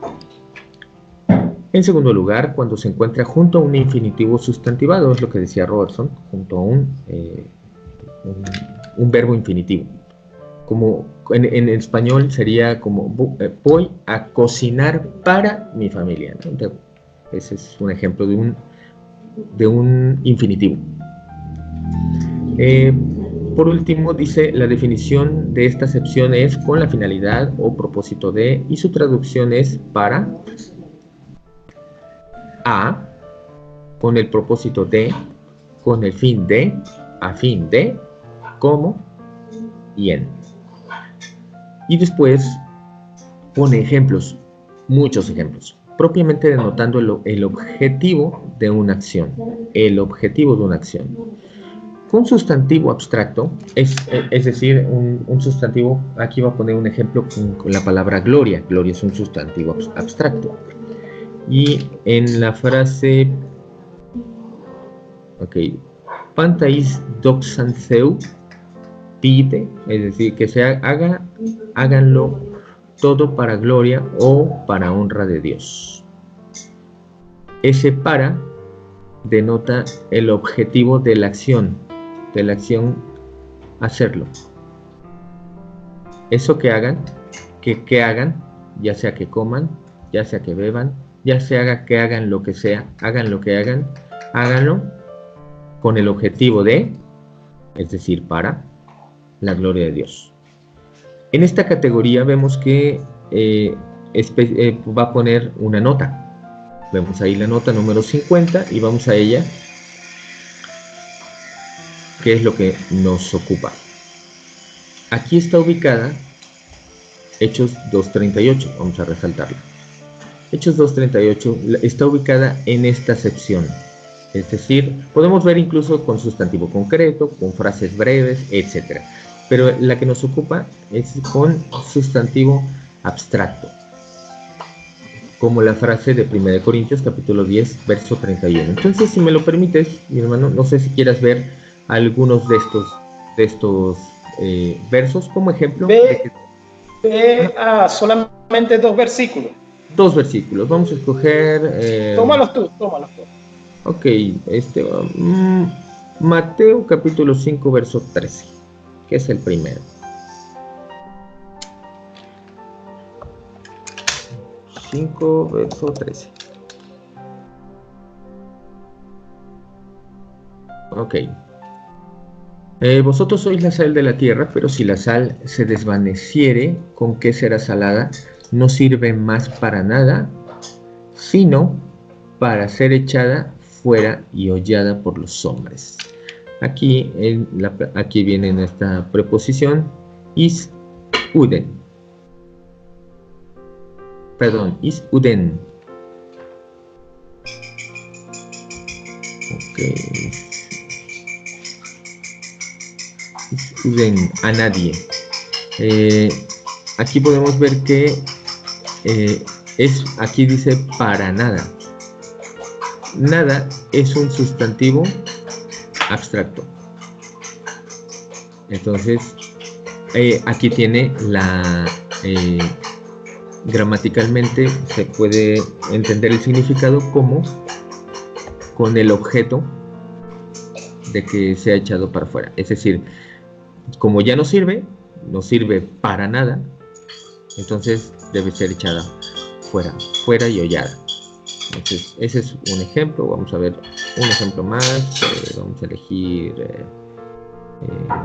En segundo lugar, cuando se encuentra junto a un infinitivo sustantivado, es lo que decía Robertson, junto a un verbo infinitivo. Como en español sería como voy a cocinar para mi familia, ¿no? Entonces, ese es un ejemplo de un infinitivo. Por último, dice, la definición de esta acepción es con la finalidad o propósito de, y su traducción es para, a, con el propósito de, con el fin de, a fin de, como y en. Y después pone ejemplos, muchos ejemplos, propiamente denotando el objetivo de una acción, el objetivo de una acción. Un sustantivo abstracto, es decir, un sustantivo, aquí va a poner un ejemplo con la palabra gloria. Gloria es un sustantivo abstracto. Y en la frase, pantais doxan theu, pide, es decir, que se háganlo todo para gloria o para honra de Dios. Ese para denota el objetivo de la acción hacerlo. Eso que hagan, que hagan, ya sea que coman, ya sea que beban, ya sea que hagan lo que sea, hagan lo que hagan, háganlo con el objetivo de, es decir, para la gloria de Dios. En esta categoría vemos que va a poner una nota. Vemos ahí la nota número 50 y vamos a ella, que es lo que nos ocupa. Aquí está ubicada Hechos 2.38, vamos a resaltarla. Hechos 2.38 está ubicada en esta sección, es decir, podemos ver incluso con sustantivo concreto, con frases breves, etc. Pero la que nos ocupa es con sustantivo abstracto, como la frase de 1 Corintios capítulo 10, verso 31. Entonces, si me lo permites, mi hermano, no sé si quieras ver algunos de estos versos como ejemplo. Solamente dos versículos. Dos versículos, vamos a escoger... Tómalos tú. Ok, Mateo capítulo 5, verso 13, que es el primero. Verso 13. Ok. Vosotros sois la sal de la tierra, pero si la sal se desvaneciere, ¿con qué será salada? No sirve más para nada, sino para ser echada fuera y hollada por los hombres. Aquí viene en esta preposición is uden. Is uden. Ok. Is uden, a nadie. Aquí podemos ver que aquí dice para nada. Nada es un sustantivo abstracto. Entonces, aquí tiene gramaticalmente se puede entender el significado como con el objeto de que sea echado para afuera. Es decir, como ya no sirve para nada, entonces debe ser echada fuera y hollada. Entonces, ese es un ejemplo. Vamos a ver un ejemplo más. Vamos a elegir,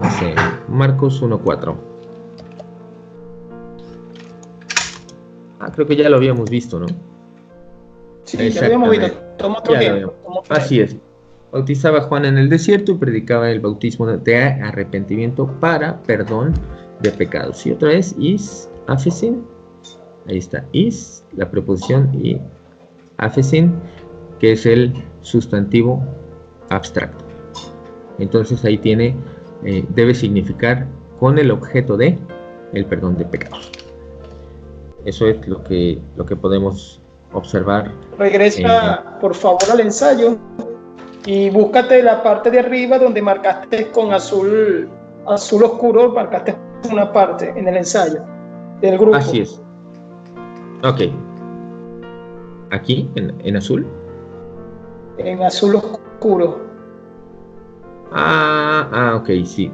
no sé, Marcos 1:4. creo que ya lo habíamos visto, ¿no? Sí, ya lo habíamos visto. Toma otro ejemplo. Así es. Bautizaba a Juan en el desierto y predicaba el bautismo de arrepentimiento para perdón de pecados. Y otra vez, is afesin. Ahí está, is, la preposición, y afesin, que es el sustantivo abstracto. Entonces ahí tiene, debe significar con el objeto de el perdón de pecados. Eso es lo que podemos observar. Regresa, por favor, al ensayo y búscate la parte de arriba donde marcaste con azul oscuro, marcaste una parte en el ensayo del grupo. Así es. Ok. ¿Aquí, en azul? En azul oscuro. Ok, sí.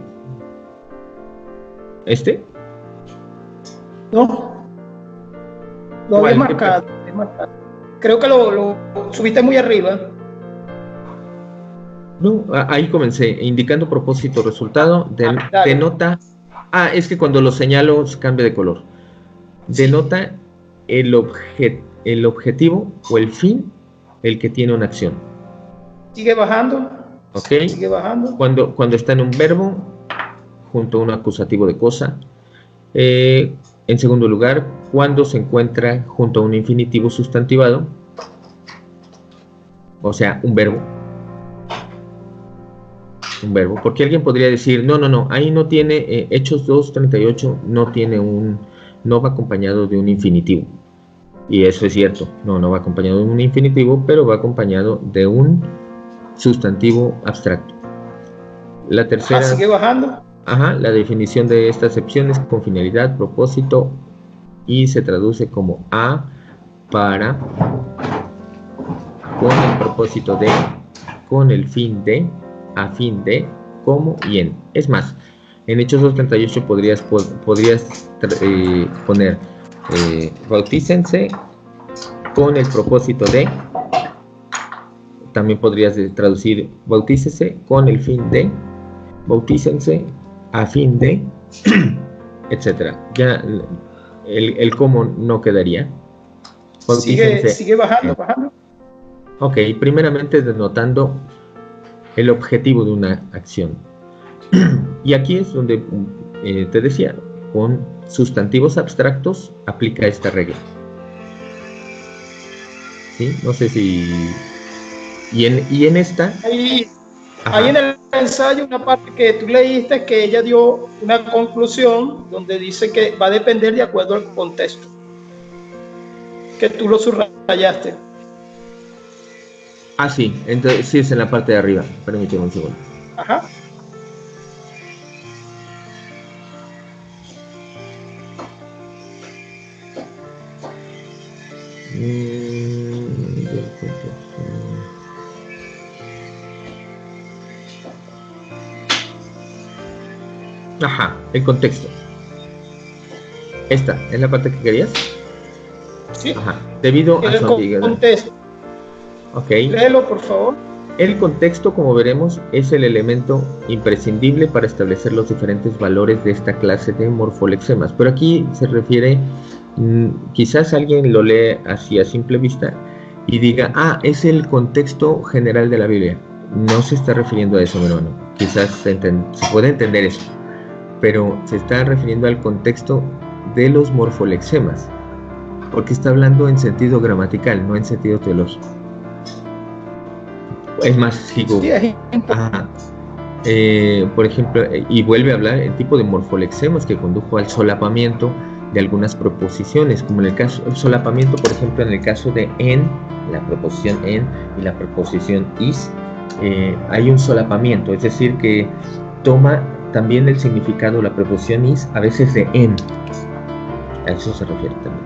¿Este? No. Lo había marcado. Creo que lo subiste muy arriba. No, ahí comencé, indicando propósito, resultado, denota. Es que cuando lo señalo cambia de color. Denota el objetivo o el fin, el que tiene una acción. Sigue bajando. Ok. Sigue bajando. Cuando está en un verbo, junto a un acusativo de cosa. En segundo lugar, cuando se encuentra junto a un infinitivo sustantivado, o sea, un verbo, porque alguien podría decir, no, ahí no tiene, Hechos 2:38 no va acompañado de un infinitivo, y eso es cierto, no va acompañado de un infinitivo, pero va acompañado de un sustantivo abstracto. La tercera... sigue bajando. La definición de esta acepción es con finalidad, propósito, y se traduce como para, con el propósito de, con el fin de, a fin de, como y en. Es más, en Hechos 2:38 podrías poner bautícense con el propósito de. También podrías traducir bautícese con el fin de, bautícense a fin de, etcétera. Ya el cómo no quedaría. Sigue bajando. Ok, primeramente denotando el objetivo de una acción. Y aquí es donde te decía, con sustantivos abstractos aplica esta regla. ¿Sí? No sé si... Y en esta... Ahí en el ensayo, una parte que tú leíste, que ella dio una conclusión donde dice que va a depender de acuerdo al contexto. Que tú lo subrayaste. Sí, entonces sí es en la parte de arriba. Permíteme un segundo. Ajá. El contexto. ¿Esta es la parte que querías? Sí. Debido a su ambigüedad. Contexto. Ok. Léelo, por favor. El contexto, como veremos, es el elemento imprescindible para establecer los diferentes valores de esta clase de morfolexemas. Pero aquí se refiere, quizás alguien lo lee así a simple vista y diga, es el contexto general de la Biblia. No se está refiriendo a eso, mi hermano. Quizás se puede entender eso, pero se está refiriendo al contexto de los morfolexemas, porque está hablando en sentido gramatical, no en sentido teológico. Es más, sigo. Por ejemplo, y vuelve a hablar el tipo de morfolexemas que condujo al solapamiento de algunas proposiciones, como en el caso del solapamiento, por ejemplo, en el caso de en, la preposición en y la preposición is, hay un solapamiento, es decir, que toma también el significado la preposición is, a veces de en. A eso se refiere también.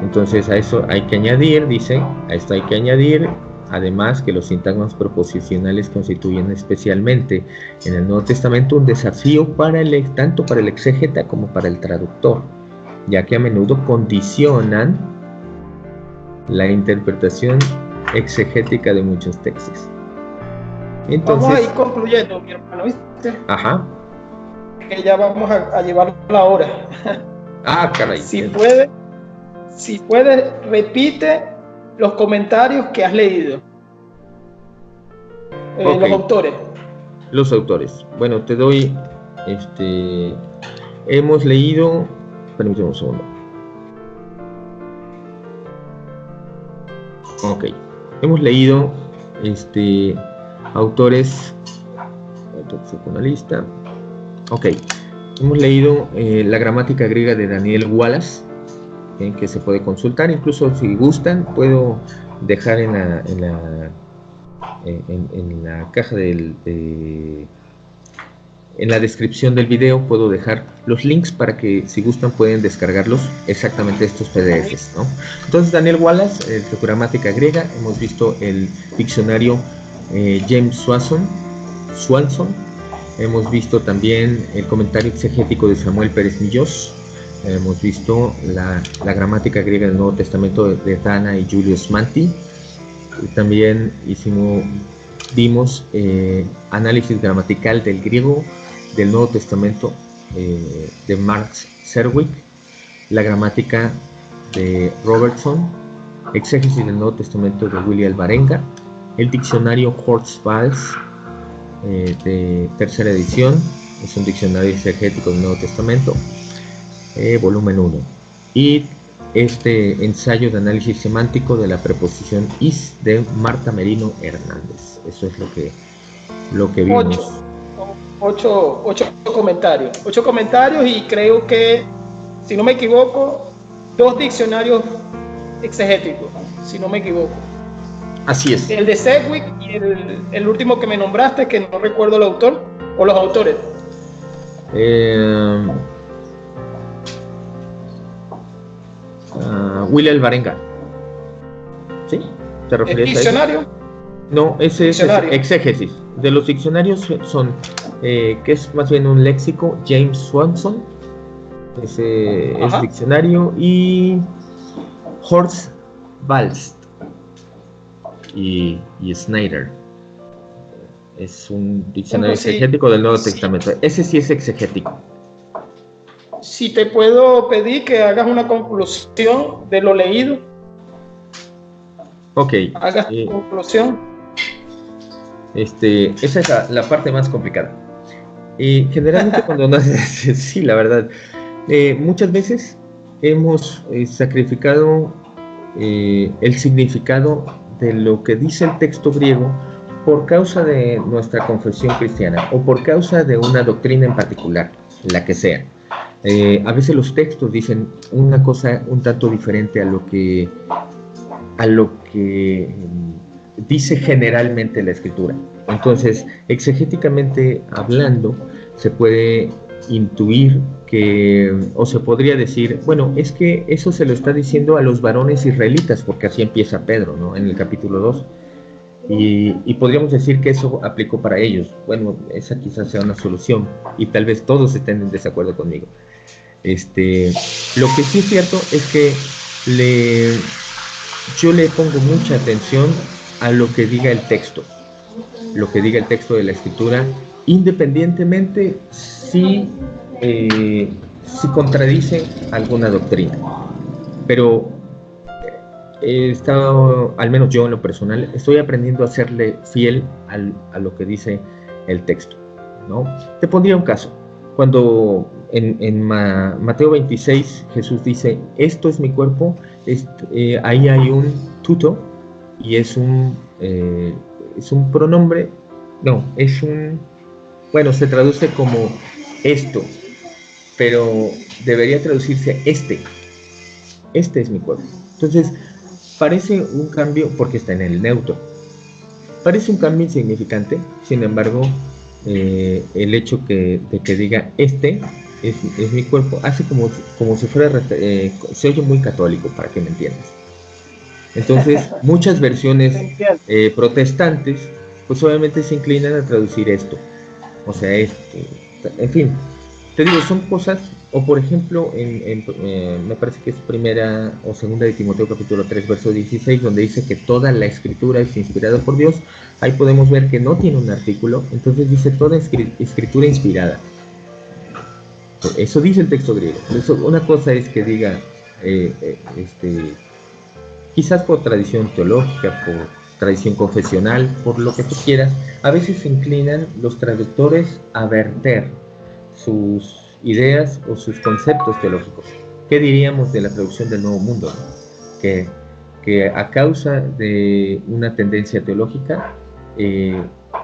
Entonces a eso hay que añadir, dice, a esto hay que añadir, además, que los sintagmas proposicionales constituyen especialmente en el Nuevo Testamento un desafío tanto para el exégeta como para el traductor, ya que a menudo condicionan la interpretación exegética de muchos textos. Entonces, vamos a ir concluyendo, mi hermano, ¿viste? Que ya vamos a llevar la hora. Caray. Si puede, si puedes, repite los comentarios que has leído. Okay. Los autores. Los autores. Bueno, te doy, hemos leído, permíteme un segundo. Ok, hemos leído, autores, una lista. Ok, hemos leído la gramática griega de Daniel Wallace, que se puede consultar, incluso si gustan, puedo dejar en la caja en la descripción del video, puedo dejar los links para que si gustan pueden descargarlos, exactamente estos PDFs, ¿no? Entonces, Daniel Wallace, su gramática griega, hemos visto el diccionario James Swanson, hemos visto también el comentario exegético de Samuel Pérez Millós, hemos visto la gramática griega del Nuevo Testamento de Dana y Julius Manti, y también vimos análisis gramatical del griego del Nuevo Testamento de Max Serwick, la gramática de Robertson, exégesis del Nuevo Testamento de William Alvarenga, el diccionario Horst-Waltz de tercera edición, es un diccionario exegético del Nuevo Testamento, volumen 1, y este ensayo de análisis semántico de la preposición is de Marta Merino Hernández. Eso es lo que vimos. Ocho comentarios y creo que, si no me equivoco, 2 diccionarios exegéticos, si no me equivoco. Así es. El de Sedgwick y el último que me nombraste, que no recuerdo el autor o los autores. William Alvarenga. ¿Sí? ¿Te refieres ¿El diccionario? A eso? No, ese es exégesis. De los diccionarios son, que es más bien un léxico, James Swanson, ese es diccionario, y Horst Waltz y Snyder. Es un diccionario exegético del Nuevo Testamento. Ese sí es exegético. Si te puedo pedir que hagas una conclusión de lo leído. Ok. Hagas tu conclusión. Esa es la parte más complicada. Generalmente cuando nace, sí, la verdad, muchas veces hemos sacrificado el significado de lo que dice el texto griego por causa de nuestra confesión cristiana o por causa de una doctrina en particular, la que sea. A veces los textos dicen una cosa un tanto diferente a lo que dice generalmente la escritura. Entonces, exegéticamente hablando, se puede intuir que, o se podría decir, bueno, es que eso se lo está diciendo a los varones israelitas, porque así empieza Pedro, ¿no? En el capítulo 2. Y podríamos decir que eso aplicó para ellos. Bueno, esa quizás sea una solución, y tal vez todos estén en desacuerdo conmigo. Lo que sí es cierto es que yo le pongo mucha atención a lo que diga el texto de la escritura, independientemente si contradice alguna doctrina. Pero he estado, al menos yo en lo personal, estoy aprendiendo a serle fiel a lo que dice el texto, ¿no? Te pondría un caso. Cuando en Mateo 26 Jesús dice, esto es mi cuerpo, ahí hay un tuto, y es un pronombre, no, bueno, se traduce como esto, pero debería traducirse este es mi cuerpo. Entonces, parece un cambio, porque está en el neutro, parece un cambio insignificante. Sin embargo, el hecho de que diga este es mi cuerpo, hace como si fuera, se oye muy católico, para que me entiendas. Entonces, muchas versiones protestantes, pues obviamente se inclinan a traducir esto, o sea, en fin, te digo, son cosas. O por ejemplo, me parece que es primera o segunda de Timoteo capítulo 3, verso 16, donde dice que toda la escritura es inspirada por Dios. Ahí podemos ver que no tiene un artículo, entonces dice toda escritura inspirada. Eso dice el texto griego. Una cosa es que diga quizás por tradición teológica, por tradición confesional, por lo que tú quieras, a veces se inclinan los traductores a verter sus ideas o sus conceptos teológicos. ¿Qué diríamos de la traducción del Nuevo Mundo? Que a causa de una tendencia teológica,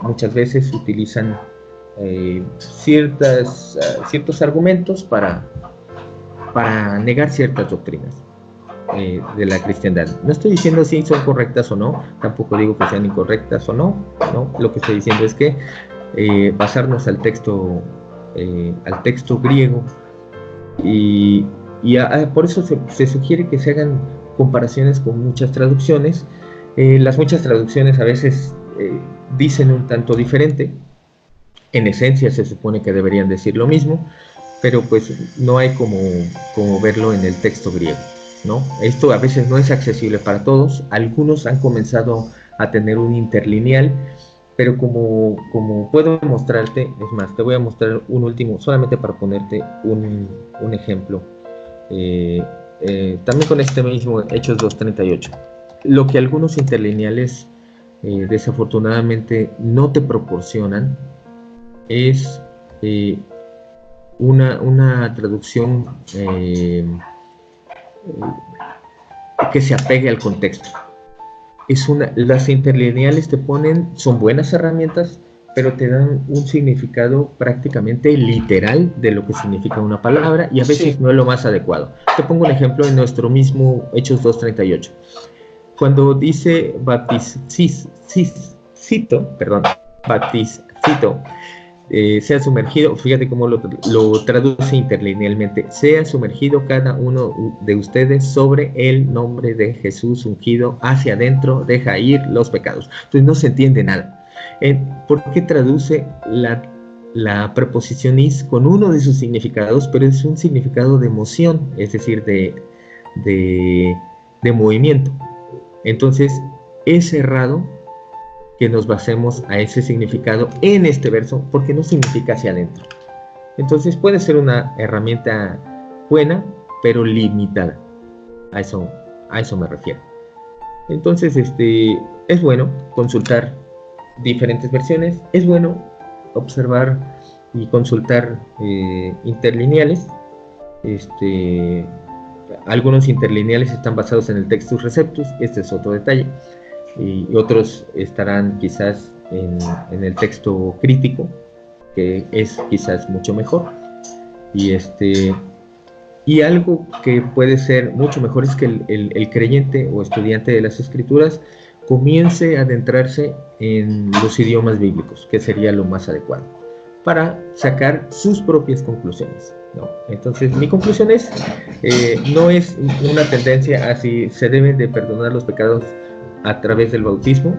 muchas veces utilizan ciertos argumentos para negar ciertas doctrinas de la cristiandad. No estoy diciendo si son correctas o no, tampoco digo que sean incorrectas o no, ¿no? Lo que estoy diciendo es que basarnos al texto griego y por eso se sugiere que se hagan comparaciones con muchas traducciones. Las muchas traducciones a veces dicen un tanto diferente. En esencia se supone que deberían decir lo mismo, pero pues no hay como verlo en el texto griego, ¿no? Esto a veces no es accesible para todos. Algunos han comenzado a tener un interlineal, pero como puedo mostrarte, es más, te voy a mostrar un último, solamente para ponerte un ejemplo. También con este mismo Hechos 2:38. Lo que algunos interlineales desafortunadamente no te proporcionan es una traducción que se apegue al contexto. Las interlineales son buenas herramientas, pero te dan un significado prácticamente literal de lo que significa una palabra y a veces no es lo más adecuado. Te pongo un ejemplo en nuestro mismo Hechos 2:38. Cuando dice bautizito, sea sumergido, fíjate cómo lo traduce interlinealmente: sea sumergido cada uno de ustedes sobre el nombre de Jesús ungido hacia adentro, deja ir los pecados. Entonces no se entiende nada. ¿Por qué traduce la preposición is con uno de sus significados, pero es un significado de emoción, es decir, de movimiento? Entonces es errado que nos basemos a ese significado en este verso, porque no significa hacia adentro. Entonces puede ser una herramienta buena, pero limitada. A eso me refiero. Entonces, es bueno consultar diferentes versiones, es bueno observar y consultar interlineales. Algunos interlineales están basados en el Textus Receptus, este es otro detalle, y otros estarán quizás en el texto crítico, que es quizás mucho mejor. Y algo que puede ser mucho mejor es que el creyente o estudiante de las Escrituras comience a adentrarse en los idiomas bíblicos, que sería lo más adecuado, para sacar sus propias conclusiones, ¿no? Entonces, mi conclusión es, no es una tendencia a si se deben de perdonar los pecados a través del bautismo,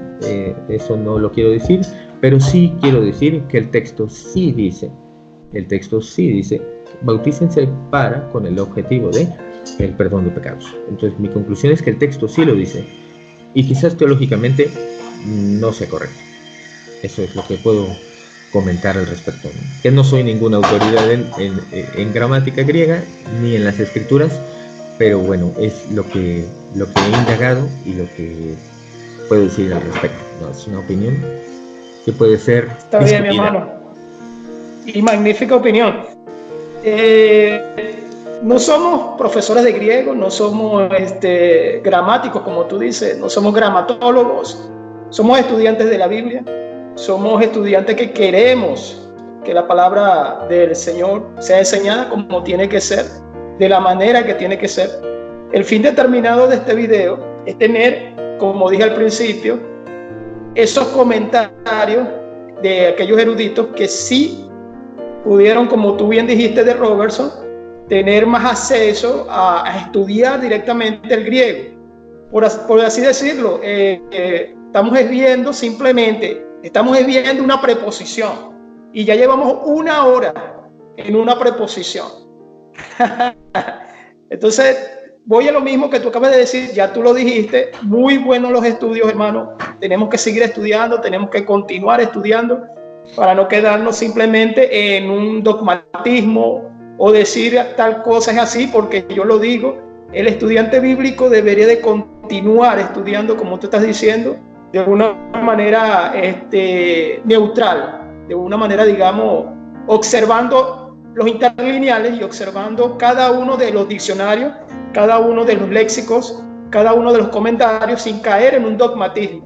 eso no lo quiero decir, pero sí quiero decir que el texto sí dice, bautícense con el objetivo de el perdón de pecados. Entonces, mi conclusión es que el texto sí lo dice, y quizás teológicamente no sea correcto. Eso es lo que puedo comentar al respecto, ¿no? Que no soy ninguna autoridad en gramática griega ni en las escrituras, pero bueno, es lo que he indagado y lo que puedo decir al respecto, ¿no? Es una opinión que puede ser Está bien, mi hermano, y magnífica opinión. No somos profesores de griego, no somos gramáticos, como tú dices, no somos gramatólogos, somos estudiantes de la Biblia, somos estudiantes que queremos que la palabra del Señor sea enseñada como tiene que ser, de la manera que tiene que ser. El fin determinado de este video es tener, como dije al principio, esos comentarios de aquellos eruditos que sí pudieron, como tú bien dijiste de Robertson, tener más acceso a estudiar directamente el griego. Por así decirlo, estamos viendo una preposición y ya llevamos 1 hora en una preposición. Entonces, voy a lo mismo que tú acabas de decir, ya tú lo dijiste, muy buenos los estudios, hermano. Tenemos que seguir estudiando, tenemos que continuar estudiando para no quedarnos simplemente en un dogmatismo o decir tal cosa es así porque yo lo digo. el estudiante bíblico debería de continuar estudiando, como tú estás diciendo, de una manera neutral, de una manera, digamos, observando los interlineales y observando cada uno de los diccionarios, cada uno de los léxicos, cada uno de los comentarios, sin caer en un dogmatismo.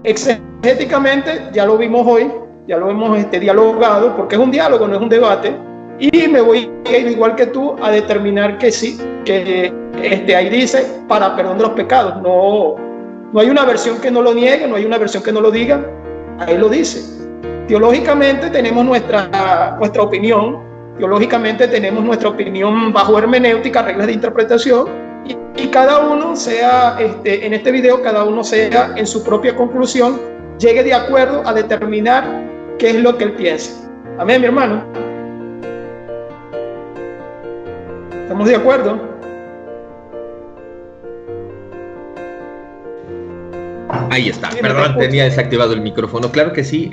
Exegéticamente, ya lo vimos hoy, ya lo hemos dialogado, porque es un diálogo, no es un debate, y me voy a ir igual que tú a determinar que sí, que ahí dice para perdón de los pecados. No hay una versión que no lo niegue, no hay una versión que no lo diga, ahí lo dice. Teológicamente tenemos nuestra opinión, teológicamente tenemos nuestra opinión bajo hermenéutica, reglas de interpretación, y cada uno sea, en este video, cada uno sea en su propia conclusión, llegue de acuerdo a determinar qué es lo que él piensa. Amén, mi hermano. ¿Estamos de acuerdo? Ahí está, perdón, tenía desactivado el micrófono. Claro que sí,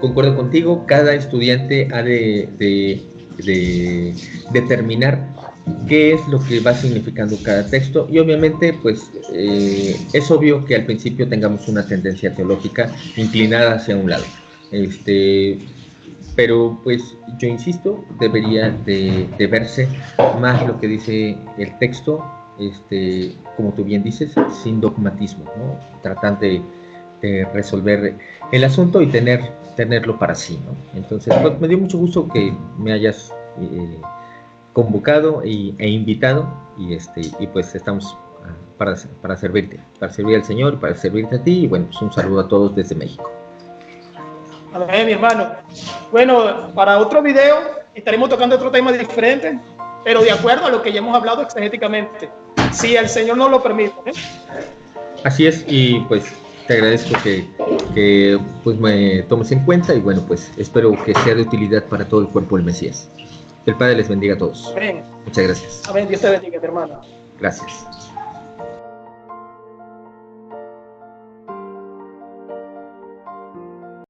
concuerdo contigo, cada estudiante ha de determinar qué es lo que va significando cada texto, y obviamente pues es obvio que al principio tengamos una tendencia teológica inclinada hacia un lado, pero pues yo insisto, debería de verse más lo que dice el texto, como tú bien dices, sin dogmatismo, ¿no? Tratando de resolver el asunto y tenerlo para sí, ¿no? Entonces, pues, me dio mucho gusto que me hayas convocado e invitado, y pues estamos para servirte, para servir al Señor, para servirte a ti, y bueno, pues un saludo a todos desde México. Amén, mi hermano. Bueno, para otro video estaremos tocando otro tema diferente, pero de acuerdo a lo que ya hemos hablado exegéticamente, si el Señor nos lo permite, ¿eh? Así es, y pues te agradezco que pues me tomes en cuenta, y bueno, pues espero que sea de utilidad para todo el cuerpo del Mesías. Que el Padre les bendiga a todos. Amén. Muchas gracias. Amén, Dios te bendiga, mi hermano. Gracias.